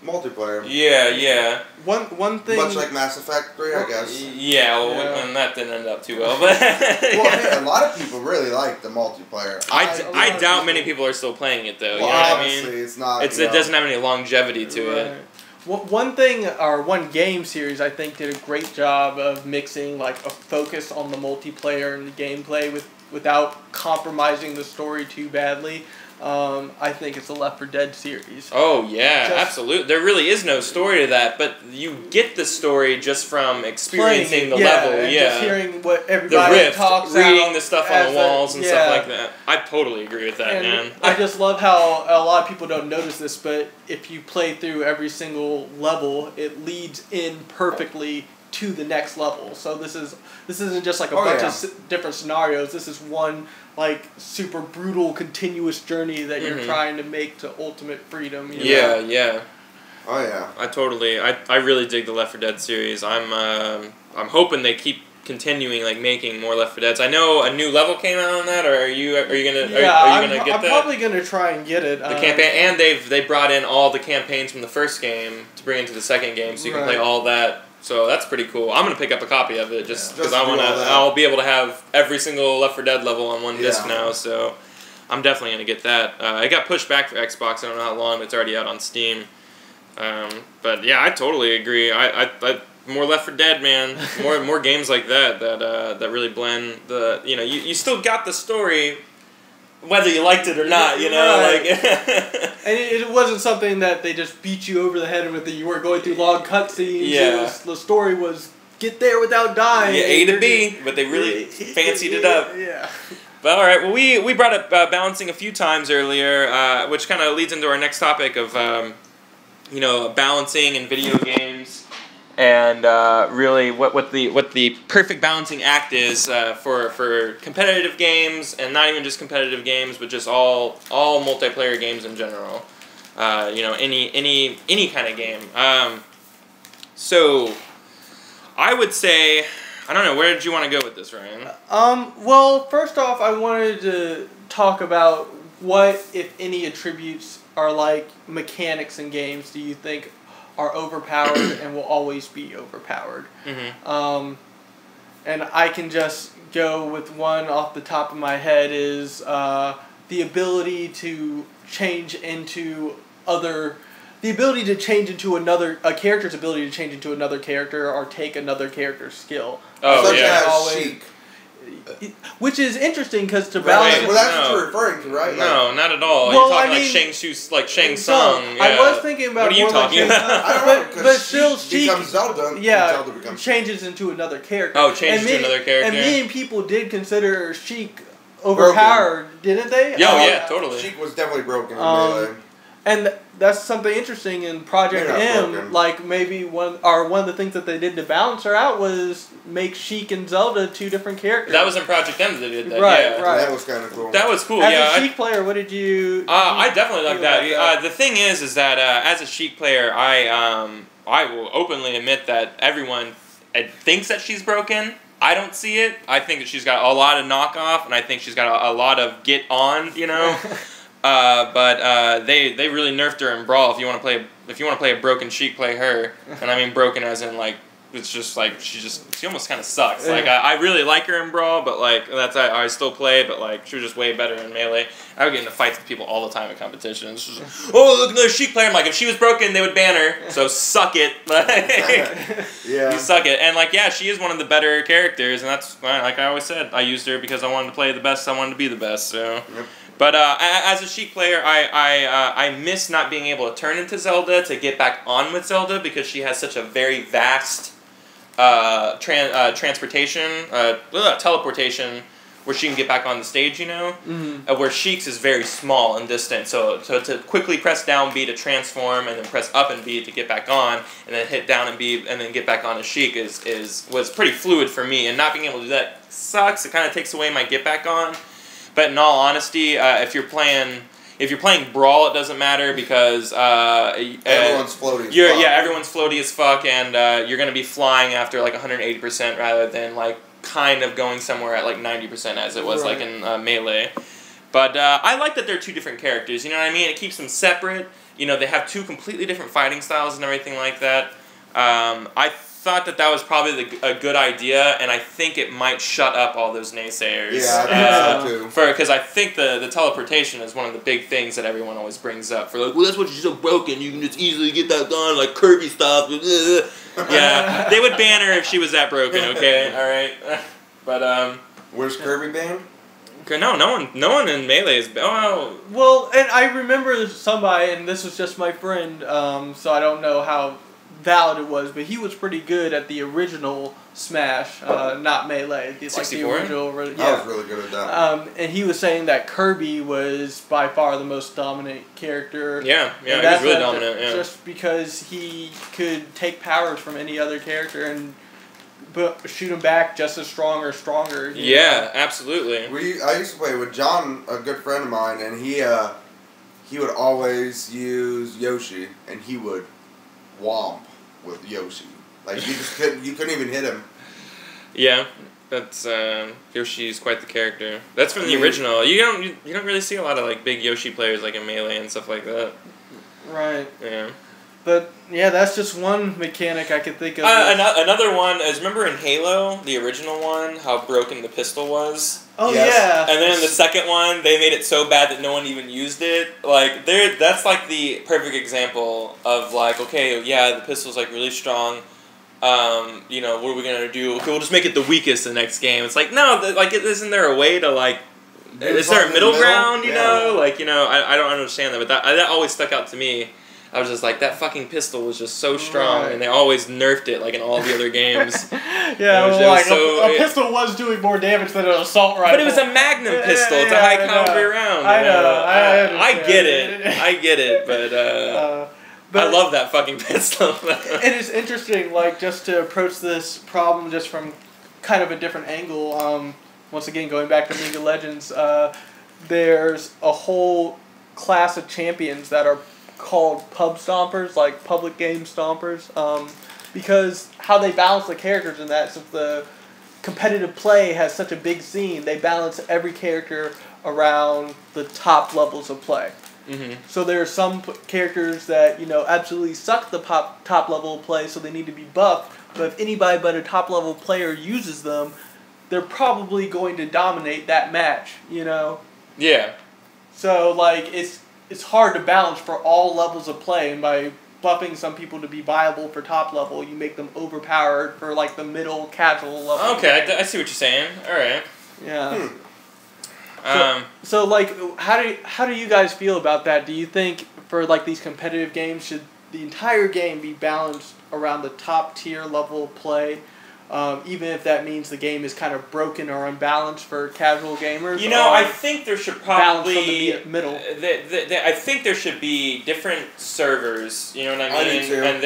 multiplayer. Yeah. One thing. Much like Mass Effect 3, I guess. And that didn't end up too well. But hey, a lot of people really like the multiplayer. I doubt many people are still playing it though. Well, obviously, it's not. It doesn't have any longevity to it. One thing, or one game series, I think did a great job of mixing like a focus on the multiplayer and the gameplay without compromising the story too badly. I think it's the Left 4 Dead series. Oh, yeah, absolutely. There really is no story to that, but you get the story just from experiencing the level. Just hearing what everybody talks about. Reading the stuff on the walls and stuff like that. I totally agree with that, man. I just love how a lot of people don't notice this, but if you play through every single level, it leads in perfectly to the next level. So this isn't just like a bunch of different scenarios. This is one like super brutal continuous journey that you're trying to make to ultimate freedom. Yeah. Oh yeah. I really dig the Left 4 Dead series. I'm hoping they keep continuing like making more Left 4 Deads. I know a new level came out on that, or are you gonna get that? I'm probably gonna try and get it. The campaign, and they brought in all the campaigns from the first game to bring into the second game, so you can play all that. So that's pretty cool. I'm gonna pick up a copy of it just because I'll be able to have every single Left 4 Dead level on one disc now. So I'm definitely gonna get that. It got pushed back for Xbox. I don't know how long, but it's already out on Steam. But yeah, I totally agree. I more Left 4 Dead, man. More games like that really blend the. You still got the story, whether you liked it or not. And it wasn't something that they just beat you over the head with. You were going through long cutscenes. Yeah. The story was get there without dying. Yeah, A to B, but they really fancied it up. Yeah. But all right, well we brought up balancing a few times earlier, which kind of leads into our next topic of balancing in video games. and really what the perfect balancing act is for competitive games, and not even just competitive games, but just all multiplayer games in general. Any kind of game. So I would say, I don't know, where did you want to go with this, Ryan? Well, first off, I wanted to talk about what, if any, attributes are like mechanics in games do you think are overpowered and will always be overpowered. Mm-hmm. And I can just go with one off the top of my head is the ability to change into a character's ability to change into another character or take another character's skill. Oh, such yeah. as Sheik. Which is interesting because to balance. Well, that's what you're referring to, right? No, not at all. Well, You're talking I mean, Shang Tsung. Yeah. I was thinking about what are you more talking like about? I don't know, but still, Sheik becomes Zelda. Yeah, Zelda becomes changes into another character. Oh, changes to another character. And many people did consider Sheik overpowered, didn't they? Yeah, totally. Sheik was definitely broken in Melee. And that's something interesting in Project M. broken. Like maybe one of the things that they did to balance her out was make Sheik and Zelda two different characters. That was in Project M that they did that. Right, yeah. right. That was kind of cool. That was cool. As a Sheik player, what did you? I definitely like that. that? The thing is that as a Sheik player, I will openly admit that everyone thinks that she's broken. I don't see it. I think that she's got a lot of knockoff, and I think she's got a lot of get on. But they really nerfed her in Brawl. If you want to play a broken Sheik, play her. And I mean broken as in like it's just like she almost kind of sucks. Like I really like her in Brawl, but like I still play, but like she was just way better in Melee. I would get into fights with people all the time at competitions. Just, oh, look, another Sheik player. I'm like, if she was broken, they would ban her. So suck it. Yeah. You suck it. And like, yeah, she is one of the better characters, and that's like I always said, I used her because I wanted to play the best. I wanted to be the best. So. Yep. But as a Sheik player, I miss not being able to turn into Zelda to get back on with Zelda because she has such a very vast teleportation where she can get back on the stage, where Sheik's is very small and distant. So to quickly press down B to transform and then press up and B to get back on and then hit down and B and then get back on as Sheik was pretty fluid for me. And not being able to do that sucks. It kind of takes away my get back on. But in all honesty, if you're playing Brawl, it doesn't matter because everyone's floaty. Everyone's floaty as fuck, and you're gonna be flying after like 180% rather than like kind of going somewhere at like 90% as it was like in Melee. But I like that they're two different characters. You know what I mean? It keeps them separate. They have two completely different fighting styles and everything like that. I thought that was probably a good idea, and I think it might shut up all those naysayers. Yeah, I think so too. Because I think the teleportation is one of the big things that everyone always brings up. For like, well, that's what she's so broken. You can just easily get that done, like Kirby stuff. Yeah, they would ban her if she was that broken. Okay, all right. But where's Kirby banned? No one in Melee is. Oh, well, and I remember somebody, and this was just my friend, so I don't know how valid it was, but he was pretty good at the original Smash, not Melee. 64? Like the original. I was really good at that. And he was saying that Kirby was by far the most dominant character. Yeah, he was really dominant. Yeah. Just because he could take powers from any other character and shoot him back just as strong or stronger. Yeah, absolutely. I used to play with John, a good friend of mine, and he would always use Yoshi, and he would womp with Yoshi. Like you couldn't even hit him. Yeah, that's Yoshi's quite the character. That's from the original. You don't really see a lot of like big Yoshi players like in Melee and stuff like that. Right. Yeah. But yeah, that's just one mechanic I could think of. Another one is, remember in Halo, the original one, how broken the pistol was? Oh yes. Yeah. And then in the second one, they made it so bad that no one even used it. Like that's like the perfect example of like, okay, yeah, the pistol's like really strong. What are we gonna do? Okay, we'll just make it the weakest the next game. It's like, no, isn't there a way to like? Is there a middle ground? You know, I don't understand that, but that always stuck out to me. I was just like, that fucking pistol was just so strong, and they always nerfed it, like in all the other games. A pistol was doing more damage than an assault rifle. But it was a Magnum pistol. It's a high caliber round. I know. I get it. But I love that fucking pit stop. It is interesting, like, just to approach this problem just from kind of a different angle. Once again, going back to League of Legends, there's a whole class of champions that are called pub stompers, like public game stompers, because how they balance the characters in that, since the competitive play has such a big scene, they balance every character around the top levels of play. Mm-hmm. So there are some characters that, you know, absolutely suck the top level of play, so they need to be buffed. But if anybody but a top level player uses them, they're probably going to dominate that match, you know? Yeah. So, like, it's hard to balance for all levels of play, and by buffing some people to be viable for top level, you make them overpowered for, like, the middle casual level. Okay, I see what you're saying. All right. Yeah. So like, how do you guys feel about that? Do you think for like these competitive games, should the entire game be balanced around the top tier level of play, even if that means the game is kind of broken or unbalanced for casual gamers? You know, I think there should probably from the middle. I think there should be different servers. You know what I mean? I do too. And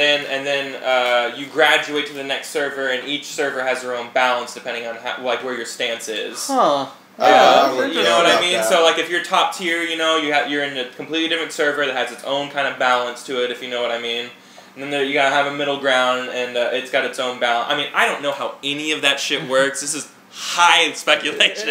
then you graduate to the next server, and each server has their own balance depending on like where your stance is. Huh. Yeah, You know what I mean? that. So like if you're top tier, you know, you're in a completely different server that has its own kind of balance to it, if you know what I mean. And then you gotta have a middle ground, and it's got its own balance. I mean, I don't know how any of that shit works. This is high speculation.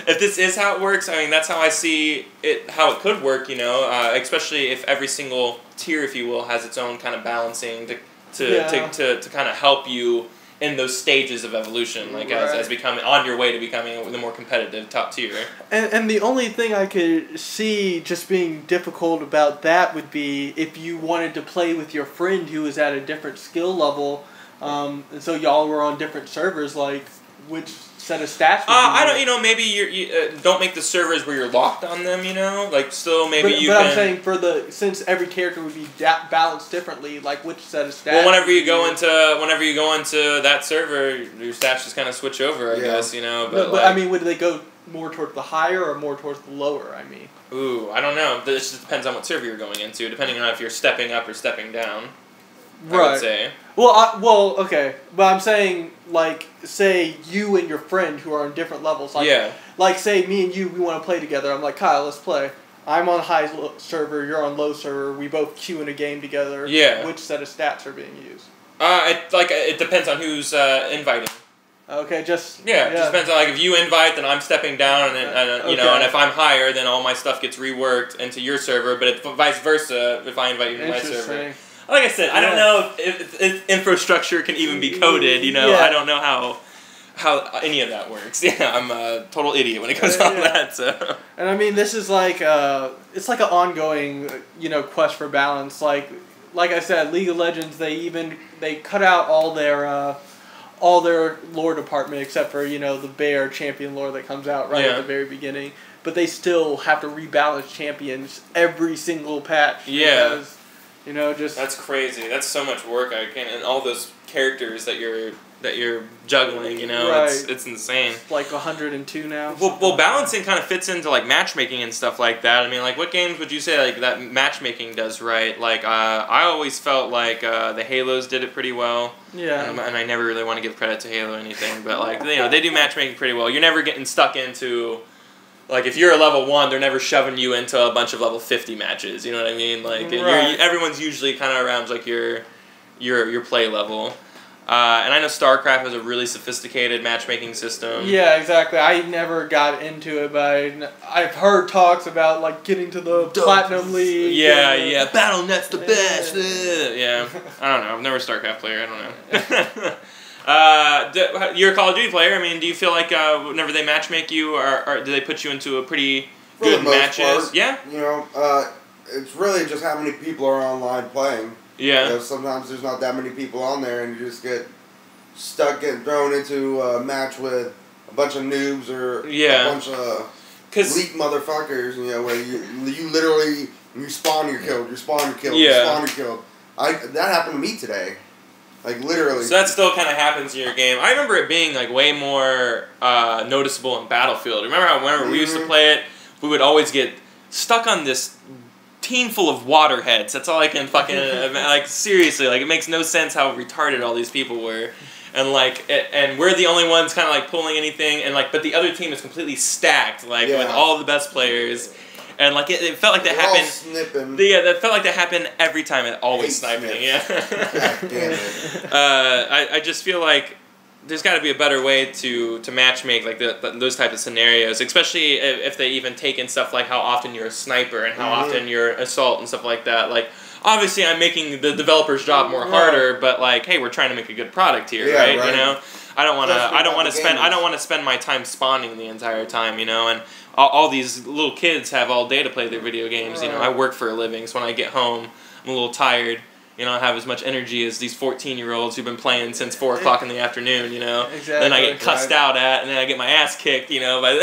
If this is how it works, I mean, that's how I see it, how it could work, you know, especially if every single tier, if you will, has its own kind of balancing to kind of help you in those stages of evolution, like as becoming on your way to becoming the more competitive top tier. And the only thing I could see just being difficult about that would be if you wanted to play with your friend who was at a different skill level, and so y'all were on different servers, like which set of stats? I don't. You know, maybe you don't make the servers where you're locked on them. You know, like still maybe you. But can, I'm saying since every character would be balanced differently, like which set of stats? Well, whenever you go into that server, your stats just kind of switch over. I guess you know. But I mean, would they go more towards the higher or more towards the lower? I mean. Ooh, I don't know. This just depends on what server you're going into, depending on if you're stepping up or stepping down. Right. I would say. Well, okay, but I'm saying, like, say you and your friend who are on different levels. Like, Like, say me and you, we want to play together. I'm like, Kyle, let's play. I'm on high server, you're on low server. We both queue in a game together. Yeah. Which set of stats are being used? It depends on who's inviting. Okay, just... Yeah, it just depends on, like, if you invite, then I'm stepping down, and you know, and if I'm higher, then all my stuff gets reworked into your server, but if vice versa, if I invite you to my server. Like I said, I don't know if infrastructure can even be coded, you know, I don't know how any of that works. Yeah, I'm a total idiot when it comes to that, so... And I mean, this is like, it's like an ongoing, you know, quest for balance. Like I said, League of Legends, they cut out all their lore department except for, you know, the Bear champion lore that comes out at the very beginning. But they still have to rebalance champions every single patch. Yeah. Because, you know, just... That's crazy. That's so much work. And all those characters that you're juggling, you know, it's insane. Like 102 now. Well, balancing kind of fits into like matchmaking and stuff like that. I mean, like, what games would you say like that matchmaking does right? Like, I always felt like the Halos did it pretty well. Yeah. And I never really want to give credit to Halo or anything, but like, you know, they do matchmaking pretty well. You're never getting stuck into... Like, if you're a level 1, they're never shoving you into a bunch of level 50 matches. You know what I mean? Like, everyone's usually kind of around, like, your play level. And I know StarCraft has a really sophisticated matchmaking system. Yeah, exactly. I never got into it, but I've heard talks about, like, getting to the Platinum League. Yeah. Battle.net's the best. Yeah. I don't know. I'm never a StarCraft player. I don't know. You're a Call of Duty player. I mean, do you feel like whenever they matchmake you, or do they put you into a pretty good matches? Part, yeah. You know, it's really just how many people are online playing. Yeah. You know, sometimes there's not that many people on there, and you just get stuck getting thrown into a match with a bunch of noobs or a bunch of elite motherfuckers. You know, where you literally you spawn, you're killed. You spawn, you're killed. You spawn, you're killed. That happened to me today. Like, literally. So that still kind of happens in your game. I remember it being, like, way more noticeable in Battlefield. Remember how whenever we used to play it, we would always get stuck on this team full of waterheads. That's all I can fucking like. Seriously, like it makes no sense how retarded all these people were, and like and we're the only ones kind of like pulling anything, and like but the other team is completely stacked like with all the best players, and like it felt like that happened. Snipping. Yeah, that felt like that happened every time. It always sniping. Snips. Yeah. God damn it. I just feel like there's got to be a better way to matchmake like those type of scenarios, especially if they even take in stuff like how often you're a sniper and how often you're assault and stuff like that. Like, obviously, I'm making the developer's job more harder, but like, hey, we're trying to make a good product here, right? You know, I don't want to spend my time spawning the entire time, you know, and all these little kids have all day to play their video games. You know, I work for a living, so when I get home, I'm a little tired. You know, I have as much energy as these 14-year-olds who've been playing since 4 o'clock in the afternoon. You know, then I get cussed out at, and then I get my ass kicked. You know, by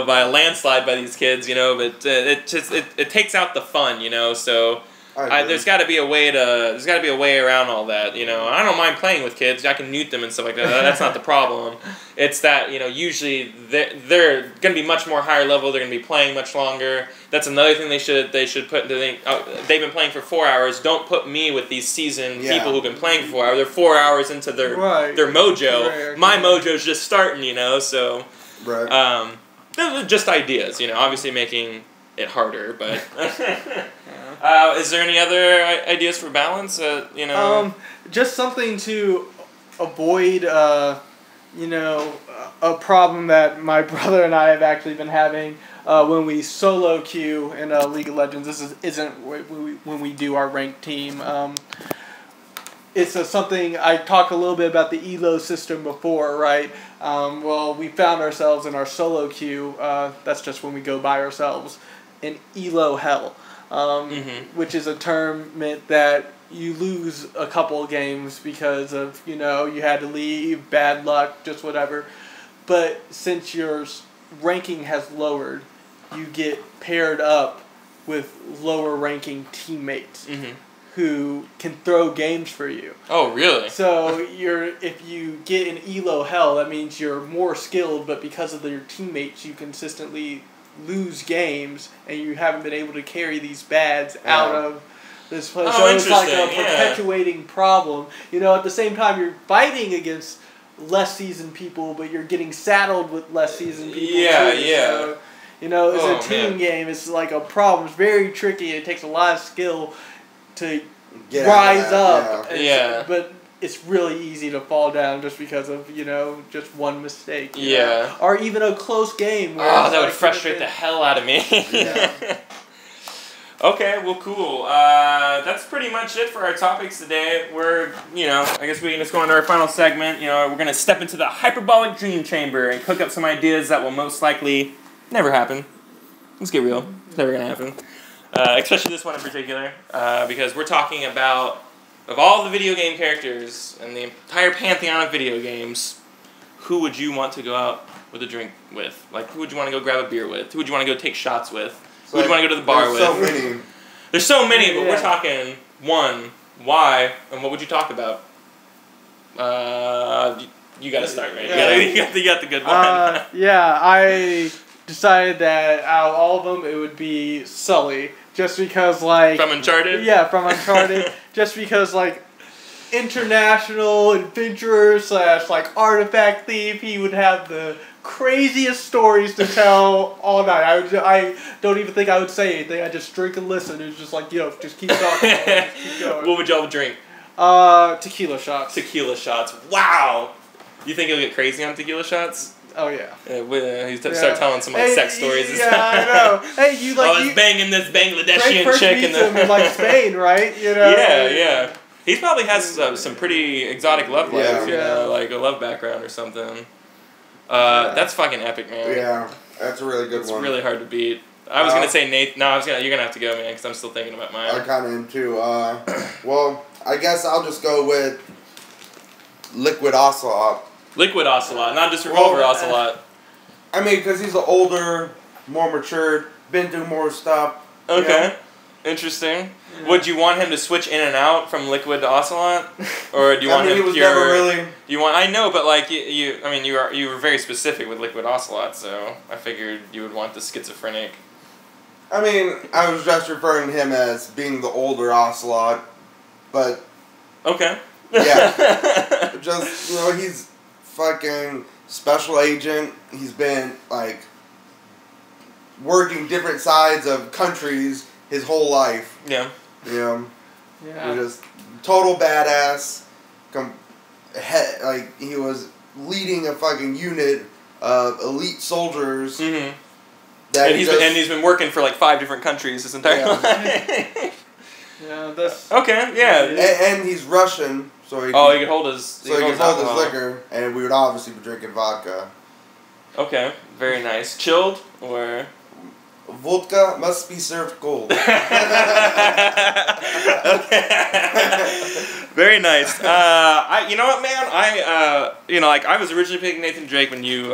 by a landslide by these kids. You know, but it takes out the fun. You know, so there's got to be a way around all that. You know, I don't mind playing with kids. I can mute them and stuff like that. That's not the problem. It's that usually they're going to be much more higher level. They're going to be playing much longer. That's another thing they should put into they've been playing for 4 hours. Don't put me with these seasoned people who've been playing for 4 hours. They're 4 hours into their mojo. Right. My mojo's just starting, you know. So, Right. those are just ideas, you know. Obviously making it harder, but is there any other ideas for balance? You know, just something to avoid. A problem that my brother and I have actually been having when we solo queue in League of Legends. This isn't when we do our ranked team. It's something I talked a little bit about the ELO system before, right? Well, we found ourselves in our solo queue. That's just when we go by ourselves in ELO hell, which is a term meant that you lose a couple of games because of, you had to leave, bad luck, just whatever. But since your ranking has lowered, you get paired up with lower ranking teammates who can throw games for you. Oh, really? So if you get an ELO hell, that means you're more skilled, but because of your teammates, you consistently lose games, and you haven't been able to carry these bads out of this place. Oh, so it's like a interesting, perpetuating problem. At the same time, you're fighting against less seasoned people, but you're getting saddled with less seasoned people. Yeah, too. yeah. So, it's a team game. It's like a problem. It's very tricky. It takes a lot of skill to rise up. Yeah. But it's really easy to fall down just because of, just one mistake. Yeah. Or even a close game. Where that would frustrate the hell out of me. Yeah. Okay, well, cool. That's pretty much it for our topics today. We're, I guess we can just go into our final segment. We're going to step into the hyperbolic dream chamber and cook up some ideas that will most likely never happen. Let's get real. It's never going to happen. Especially this one in particular, because we're talking about, of all the video game characters and the entire pantheon of video games, who would you want to go out with a drink with? Like, who would you want to go grab a beer with? Who would you want to go take shots with? Who would you want to go to the bar with? There's so many, but we're talking one, why, and what would you talk about? You got to start, right? Yeah. You got the good one. I decided that out of all of them, it would be Sully. Just because, like... From Uncharted? Yeah, from Uncharted. Just because, like, international adventurer / like artifact thief, he would have the craziest stories to tell all night. I don't even think I would say anything. I just drink and listen. It's just like, just keep talking. Just keep going. What would y'all drink? Tequila shots. Tequila shots. Wow. You think he'll get crazy on tequila shots? Oh yeah. He start telling some sex stories. Yeah, I know. Hey, you like I was banging this Bangladeshi first chick meets in the him in like Spain, right? Yeah. He probably has some pretty exotic love life, Yeah. like a love background or something. That's fucking epic, man. Yeah, that's a really good one. It's really hard to beat. I was gonna say Nate. No, you're gonna have to go, man, because I'm still thinking about mine. I kind of am too. Well, I guess I'll just go with Liquid Ocelot. Liquid Ocelot, not just Revolver Ocelot. I mean, because he's an older, more matured, been through more stuff. Okay, interesting. Yeah. Would you want him to switch in and out from Liquid to Ocelot, or do you want him he was pure? Never really. I know, but like you were very specific with Liquid Ocelot, so I figured you would want the schizophrenic. I mean, I was just referring to him as being the older Ocelot, but Okay. yeah, just he's fucking special agent. He's been like working different sides of countries his whole life. Yeah. Yeah. Yeah. Just total badass. Like he was leading a fucking unit of elite soldiers. Mm-hmm. That and he's been working for like 5 different countries his entire life. Yeah, that's okay. Yeah. And he's Russian, so he could hold his. So he could hold his liquor, and we would obviously be drinking vodka. Okay. Very nice. Chilled or. Vodka must be served cold. Okay. Very nice. You know what, man? I was originally picking Nathan Drake when you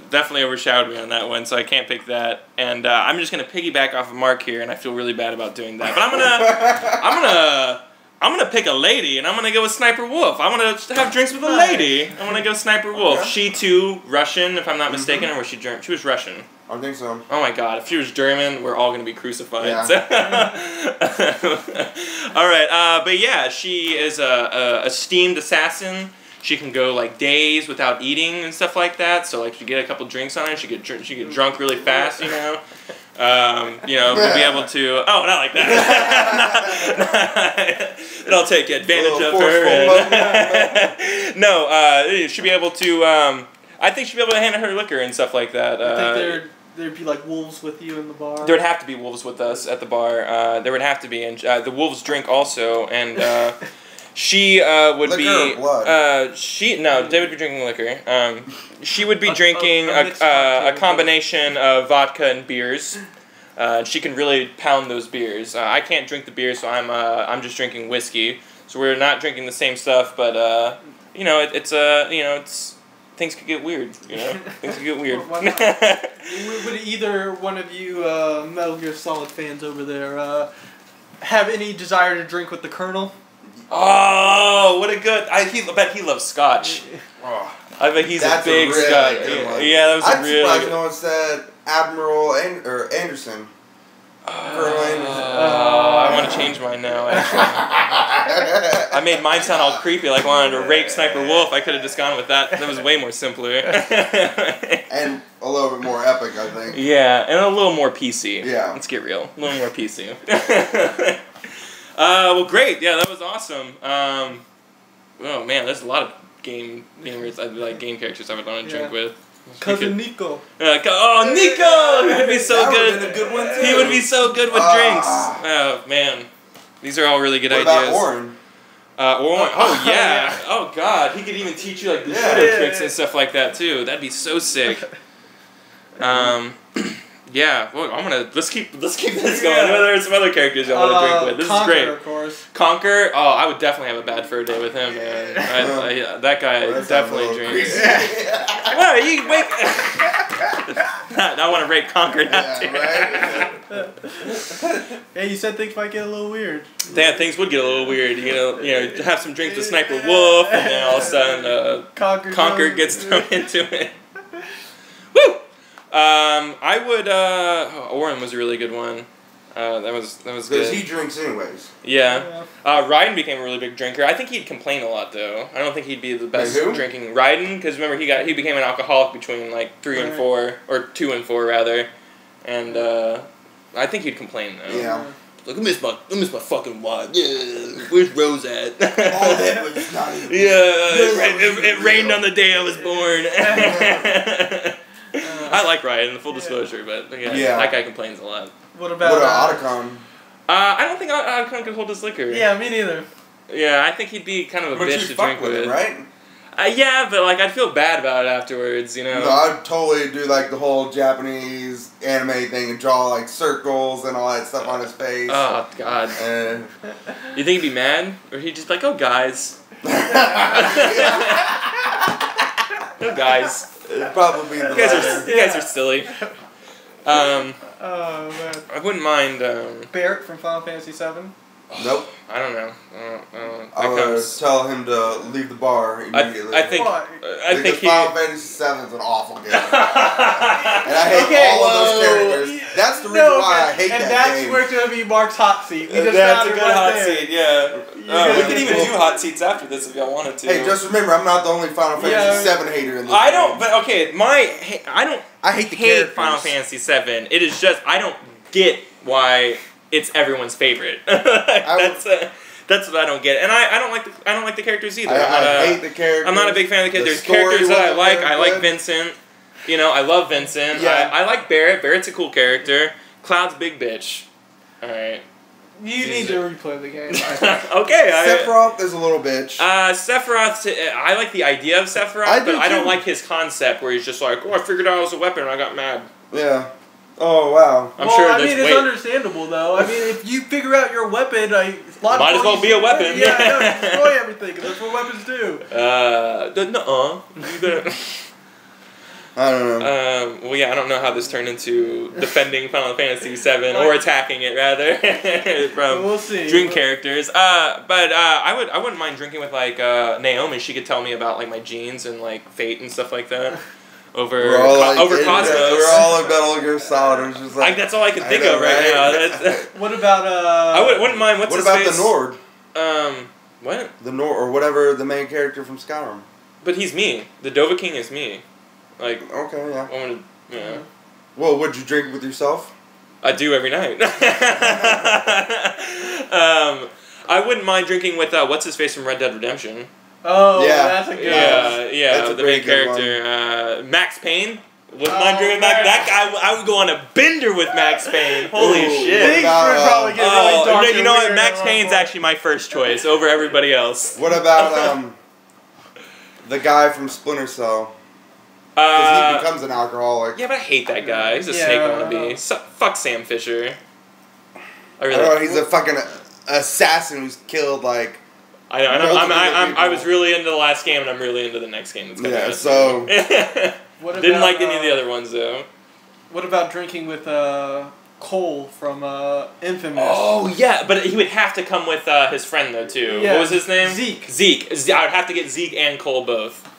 definitely overshadowed me on that one, so I can't pick that. And I'm just gonna piggyback off of Mark here, and I feel really bad about doing that. But I'm gonna pick a lady, and I'm gonna go with Sniper Wolf. I want to have drinks with a lady. I want to go Sniper Wolf. Okay. She too Russian, if I'm not mistaken, or was she German? She was Russian. I think so. Oh my God! If she was German, we're all gonna be crucified. Yeah. All right, but yeah, she is a esteemed assassin. She can go like days without eating and stuff like that. So like, she get a couple drinks on her, she get drunk really fast. We'll be able to. Oh, not like that. It'll take advantage of her. No, she'll be able to. I think she'll be able to handle her liquor and stuff like that. I think there'd be like wolves with you in the bar. There would have to be wolves with us at the bar. There would have to be, and the wolves drink also, and she would liquor be. Or blood? They would be drinking liquor. She would be drinking a a combination of vodka and beers. She can really pound those beers. I can't drink the beer, so I'm just drinking whiskey. So we're not drinking the same stuff, but it's. Things could get weird, Things could get weird. Why not? Would either one of you Metal Gear Solid fans over there have any desire to drink with the Colonel? Oh, what a good! I bet he loves Scotch. Oh, I bet he's a big really Scotch. good one. Yeah, that was I'm a really. surprised no one said Admiral Anderson. Colonel Anderson. I want to change mine now. Actually, I made mine sound all creepy, like I wanted to rape Sniper Wolf. I could have just gone with that. That was way more simpler. And a little bit more epic, I think. Yeah, and a little more PC. Yeah. Let's get real. A little more PC. Well, great. Yeah, that was awesome. Oh man, there's a lot of game characters I would want to drink with. Cousin Nico. Nico! He would be so That good. would've been a good one, too. He would be so good with drinks. Oh man, these are all really good What ideas. about Orin? Orin. Oh yeah. Oh god, he could even teach you like Bushido tricks and stuff like that too. That'd be so sick. Yeah. Well, let's keep this going. There are some other characters I want to drink with. This Conquer, is great. Of course. Conquer. Oh, I would definitely have a bad fur day with him, man. That guy definitely drinks. Well, you wake. I want to rape Conquer now too. Right? Yeah, you said things might get a little weird. Yeah, things would get a little weird. Have some drinks with Sniper Wolf, and then all of a sudden, Conquer gets thrown into it. Woo! I would. Orin was a really good one. That was good. Because he drinks anyways. Yeah. Raiden became a really big drinker. I think he'd complain a lot though. I don't think he'd be the best drinking. Raiden, because remember he became an alcoholic between like 3 and 4, or 2 and 4 rather, and I think he'd complain though. Yeah. Like I miss my fucking wife. Yeah, where's Rose at? All that was not even. Yeah, it rained on the day I was born. I like Raiden, full disclosure, but yeah, that guy complains a lot. What about Otacon? I don't think Otacon could hold his liquor. Yeah, me neither. Yeah, I think he'd be kind of a bitch to drink with. Him, right? Yeah, but like I'd feel bad about it afterwards, No, I'd totally do like the whole Japanese anime thing and draw like circles and all that stuff on his face. Oh God. You think he'd be mad, or he'd just be like, "Oh guys." No guys. It'd probably be the you guys are silly. Oh man. I wouldn't mind. Barrett from Final Fantasy VII. Nope. I don't know. I would tell him to leave the bar immediately. I think Final Fantasy VII is an awful game, and I hate all of those characters. That's the reason why I hate and that that's game. where it's gonna be Mark's hot seat. We just That's found a it good right hot there. seat, yeah. We could even do hot seats after this if y'all wanted to. Hey, just remember, I'm not the only Final Fantasy VII hater in this I game. don't, but okay, I hate the hate characters. Final Fantasy VII. It is just, I don't get why it's everyone's favorite. That's what I don't get, and I don't like the characters either. I hate the characters. I'm not a big fan of the characters. There's characters that I like. I like Vincent. You know, I love Vincent. Yeah. I like Barrett. Barrett's a cool character. Cloud's a big bitch. All right. You need to replay the game. Okay. Sephiroth is a little bitch. Sephiroth, I like the idea of Sephiroth, but I don't like his concept where he's just like, oh, I figured out it was a weapon and I got mad. Yeah. Oh, wow. I'm sure I mean, it's understandable, though. I mean, if you figure out your weapon, might as well be a weapon. Yeah, I know, destroy everything, because that's what weapons do. You gotta... I don't know. Well, yeah, I don't know how this turned into defending Final Fantasy VII or attacking it rather from we'll see. Dream characters. But I wouldn't mind drinking with like Naomi. She could tell me about like my genes and like fate and stuff like that. Over Cosmos. We're all in Metal Gear Solid. It's just like, that's all I can think of right now. What about I wouldn't mind. What about face? the Nord? What? The Nord or whatever the main character from Skyrim. But he's me. The Dovahking is me. Like, okay, yeah. I want to, yeah. Well, would you drink with yourself? I do every night. I wouldn't mind drinking with what's his face from Red Dead Redemption. Oh, yeah, that's a good one. Yeah, the main character, Max Payne. Wouldn't mind drinking that guy. I would go on a bender with Max Payne. Holy shit! Things would probably get really dark. You know what? Max Payne's actually my first choice over everybody else. What about the guy from Splinter Cell? Because he becomes an alcoholic. Yeah, but I hate that guy. He's a snake wannabe. Fuck Sam Fisher. I don't know. He's a fucking assassin who's killed like. I know. I was really into the last game, and I'm really into the next game that's coming out. So. Didn't like any of the other ones though. What about drinking with Cole from Infamous? Oh yeah, but he would have to come with his friend though too. Yeah. What was his name? Zeke. I would have to get Zeke and Cole both.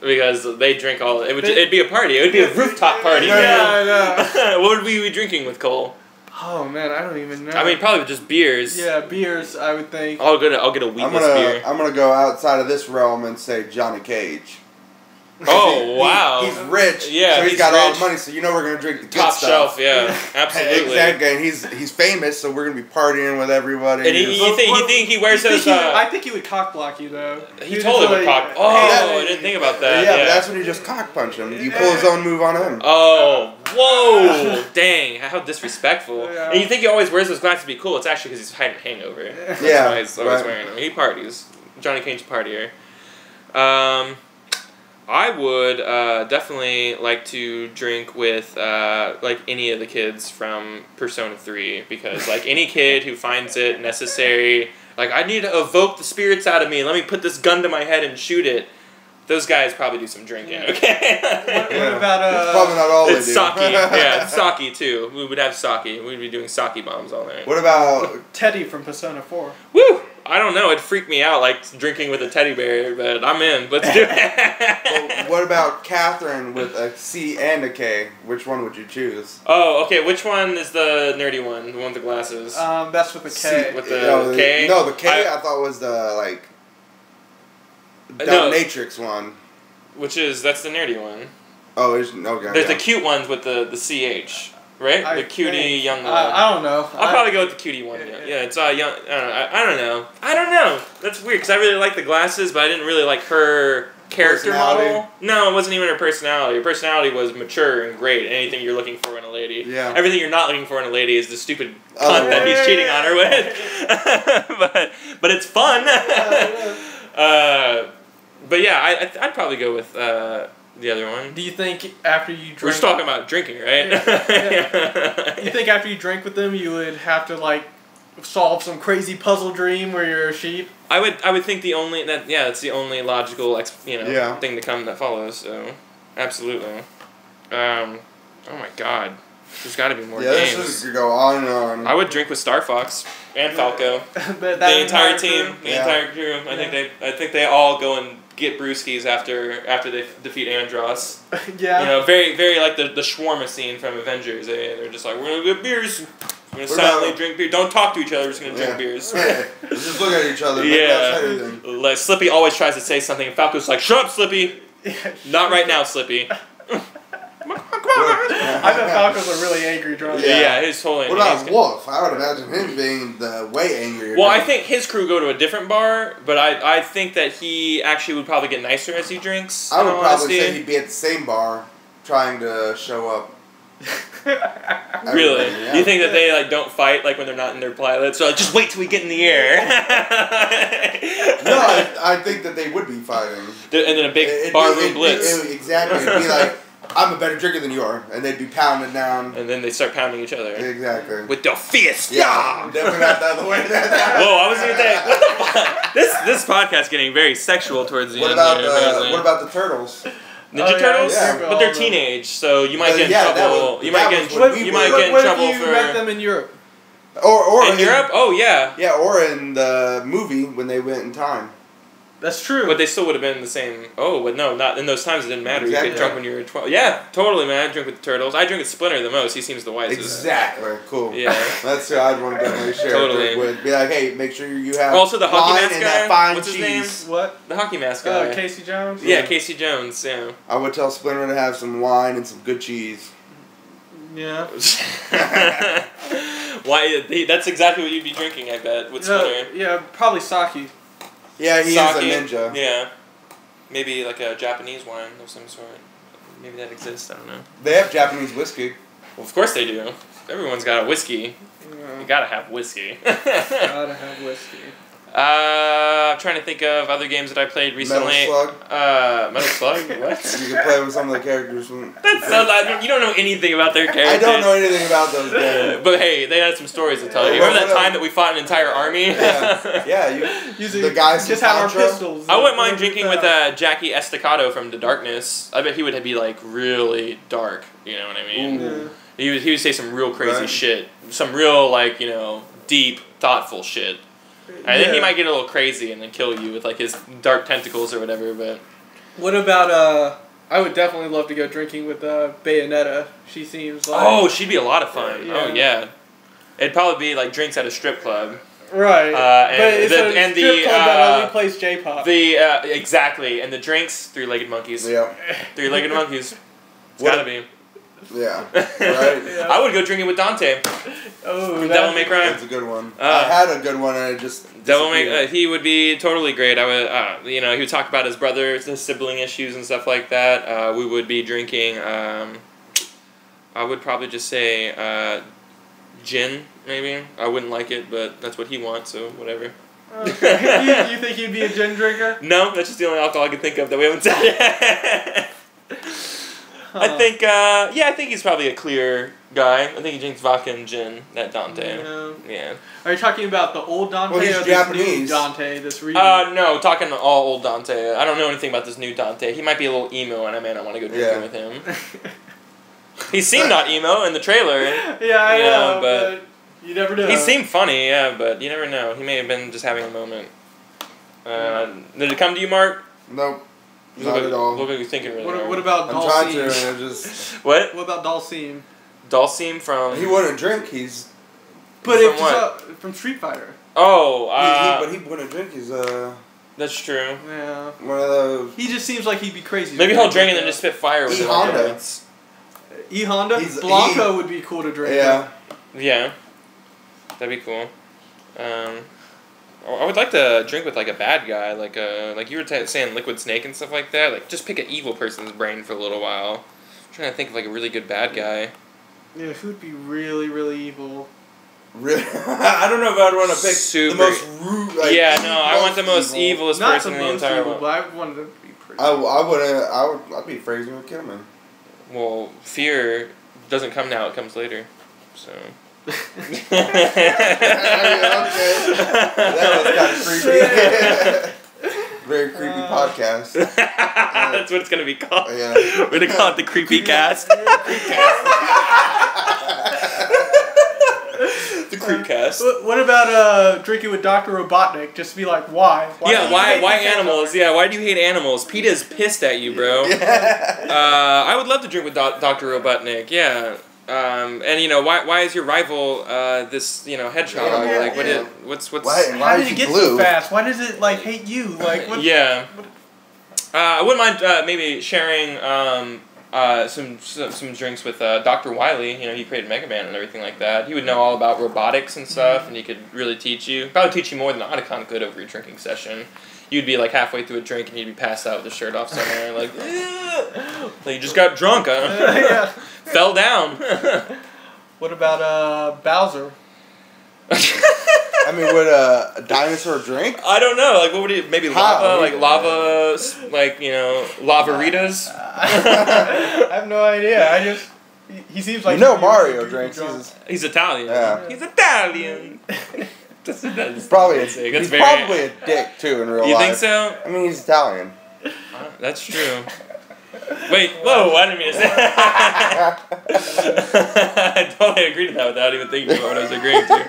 Because they drink all. It'd be a party. It would be a rooftop party. Yeah, I know. What would we be drinking with Cole? Oh man, I don't even know. I mean, probably just beers. Yeah, beers. I would think. I'll get a wheatless beer. I'm gonna go outside of this realm and say Johnny Cage. Oh wow! He's rich. Yeah, so he's got all the money. So you know we're gonna drink the good top stuff. shelf. Yeah, absolutely. Exactly, and he's famous, so we're gonna be partying with everybody. And you think he wears those? I think he would cock block you though. He totally would cock. Oh, I didn't think about that. Yeah, but that's when you just cock punch him. You pull his own move on him. Oh, whoa! Dang, how disrespectful! Yeah. And you think he always wears those glasses to be cool? It's actually because he's hiding a hangover. That's why he's always wearing them. He parties. Johnny Cage partier. I would definitely like to drink with like any of the kids from Persona 3 because like any kid who finds it necessary, like I need to evoke the spirits out of me. Let me put this gun to my head and shoot it. Those guys probably do some drinking. Okay. What about It's probably not all they do. It's sake. Yeah, it's sake too. We would have sake. We'd be doing sake bombs all night. What about Teddy from Persona 4? Woo! I don't know. It'd freak me out, like drinking with a teddy bear, but I'm in. Let's do it. well, what about Catherine with a C and a K? Which one would you choose? Oh, okay. Which one is the nerdy one? The one with the glasses? That's with the K. With the K? No, the K I thought was the like dominatrix one. That's the nerdy one. Oh, okay. There's the cute ones with the CH. Right? The cutie young one. I don't know. I'll probably go with the cutie one. Yeah, it's young. I don't know. That's weird because I really like the glasses, but I didn't really like her character model. No, it wasn't even her personality. Her personality was mature and great. Anything you're looking for in a lady. Yeah. Everything you're not looking for in a lady is the stupid cunt that he's cheating on her with. but it's fun. But yeah, I'd probably go with the other one. Do you think after you drink... We're just talking about drinking, right? Yeah. You think after you drink with them, you would have to, like, solve some crazy puzzle dream where you're a sheep? I would think that's the only logical, thing to come that follows, so... Absolutely. Oh my god. There's got to be more games. This could go on and on. I would drink with Star Fox and Falco. The entire team, the entire crew. I think they all go and get brewskis after they defeat Andros. Yeah. You know, very very like the shawarma scene from Avengers. They're just like, we're gonna get beers. We're gonna silently drink beer. Don't talk to each other. We're just gonna drink beers. Yeah. Just look at each other. Yeah. Like Slippy always tries to say something, and Falco's like, "Shut up, Slippy. Not right now, Slippy." I bet Falco's a really angry drunk. Yeah, he's totally. What about Wolf? I would imagine him being the way angrier. Well, I think his crew go to a different bar, but I think that he actually would probably get nicer as he drinks. I would probably say he'd be at the same bar, trying to show up. Really? Yeah. Do you think that they like don't fight like when they're not in their pilots? So like, just wait till we get in the air. No, I think that they would be fighting. And then a big barroom blitz. Exactly. It'd be like, I'm a better drinker than you are, and they'd be pounding down. And then they start pounding each other. Exactly. With their fist. Yeah. Definitely not the other way. Whoa! I was gonna say, what the fuck? This podcast getting very sexual towards the What end. What about the turtles? Ninja Turtles? Yeah. But they're teenage, so you might get in trouble. You might get in What trouble if you met them in Europe? Or in Europe? Oh yeah. Yeah, or in the movie when they went in time. That's true. But they still would have been the same. Oh, but no, not in those times. It didn't matter. Exactly. You get drunk when you were 12. Yeah, totally, man. I drink with the Turtles. I drink with Splinter the most. He seems the wisest. Exactly. Cool. Yeah. That's who I'd want to definitely share Totally. a drink with. Be like, hey, make sure you have Also, the hockey wine mask and guy. that fine What's his cheese. name? What? The hockey mask guy. Casey Jones? Yeah, Casey Jones. Yeah. I would tell Splinter to have some wine and some good cheese. Yeah. Why? That's exactly what you'd be drinking, I bet, with Splinter. Yeah, probably sake. Yeah, he Sake, is a ninja. Yeah. Maybe like a Japanese wine of some sort. Maybe that exists. I don't know. They have Japanese whiskey. Well, of course they do. Everyone's got a whiskey. You gotta have whiskey. Gotta have whiskey. I'm trying to think of other games that I played recently. Metal Slug. Metal Slug? What? You can play with some of the characters from... That's so loud. You don't know anything about their characters. I don't know anything about those games. But hey, they had some stories to tell you. Remember that time that we fought an entire army? Yeah, the guys just from had our Contra? pistols. I wouldn't mind drinking with Jackie Estacado from The Darkness. I bet he would be like really dark. You know what I mean? Yeah. He would say some real crazy Right. shit. Some real like, deep, thoughtful shit. I think he might get a little crazy and then kill you with like his dark tentacles or whatever, but... What about, I would definitely love to go drinking with Bayonetta. She seems like... Oh, she'd be a lot of fun. Yeah. Oh, yeah. It'd probably be like drinks at a strip club. Right. And but it's a strip club that only plays J-pop. Exactly, and the drinks, Three-Legged Monkeys. Yeah. Three-Legged Monkeys. It's gotta be. Yeah. Right? Yeah. I would go drinking with Dante. Oh, Devil May Cry. That's a good one. I had a good one and it just... He would be totally great. I would, he would talk about his brother, his sibling issues and stuff like that. We would be drinking, I would probably just say, gin, maybe. I wouldn't like it, but that's what he wants, so whatever. Okay. you think he'd be a gin drinker? No, that's just the only alcohol I can think of that we haven't said yet. I think he's probably a clear guy. I think he drinks vodka and gin, that Dante. Yeah. Are you talking about the old Dante Well, he's or Japanese. this new Dante, this reboot? No, talking all old Dante. I don't know anything about this new Dante. He might be a little emo, and I may not want to go drinking with him. He seemed not emo in the trailer. Yeah, I know, but you never know. He seemed funny, yeah, but you never know. He may have been just having a moment. Did it come to you, Mark? Nope. Not at all. What were you thinking really hard? What about I'm trying to, Dulcine? and it just... What? What about Dulcine? Dulcine from... He wouldn't drink, he's... But From it's what? From Street Fighter. Oh, but he wouldn't drink, he's that's true. Yeah. one of those... He just seems like he'd be crazy. Maybe he'll drink and then just spit fire with E-Honda. it. E-Honda? Blanco would be cool to drink. Yeah. Yeah. That'd be cool. I would like to drink with like a bad guy, like you were saying Liquid Snake and stuff like that. Like just pick an evil person's brain for a little while. I'm trying to think of like a really good bad guy. Yeah, who'd be really, really evil? Really? I don't know if I'd want to pick Super. the most rude. Like, Yeah, no, I want the most evilest Not person the in the most entire evil, world. but I wanted them to be pretty. I'd be phrasing with Kidman. Well, fear doesn't come now; it comes later. So. Okay. That was kind of creepy. Very creepy podcast. That's what it's gonna be called. Yeah. We're gonna call it the Creepy Cast. The Creepcast. What about drinking with Dr. Robotnik? Just be like, why? Why animals? Yeah, why do you hate animals? PETA's pissed at you, bro. I would love to drink with Dr. Robotnik. Yeah. And you know why is your rival this hedgehog? Yeah, like yeah. what's How did it get so fast? Why does it like hate you? Like what? Yeah. I wouldn't mind maybe sharing some drinks with Dr. Wily. You know, he created Mega Man and everything like that. He would know all about robotics and stuff, and he could really teach you. Probably teach you more than Otacon could over your drinking session. You'd be like halfway through a drink and you'd be passed out with your shirt off somewhere, like you just got drunk, huh? Yeah. Fell down. What about Bowser? I mean, would a dinosaur drink? I don't know. Like, what would it? Maybe lava, lava-ritas. I have no idea. He seems like Mario drinks. He's Italian. Yeah. He's Italian. That's probably he's probably a dick too in real life. You think so? I mean, he's Italian. That's true. Wait, whoa! I didn't mean to say. I totally agreed to that without even thinking about what I was agreeing to.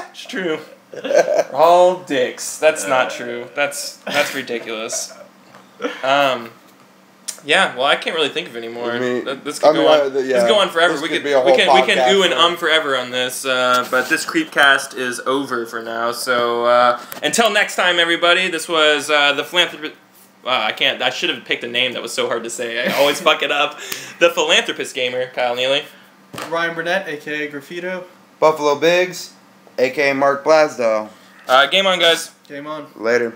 It's true. We're all dicks. That's not true. That's ridiculous. Yeah, well, I can't really think of any more. This could go on. This could go on forever. We can ooh and forever on this. But this Creepcast is over for now. So until next time, everybody. This was the philanthropist. I should have picked a name that was so hard to say. I always fuck it up. The Philanthropist Gamer, Kyle Neely. Ryan Burnett, a.k.a. Graffito. Buffalo Biggs, a.k.a. Mark Blasdell. Game on, guys. Game on. Later.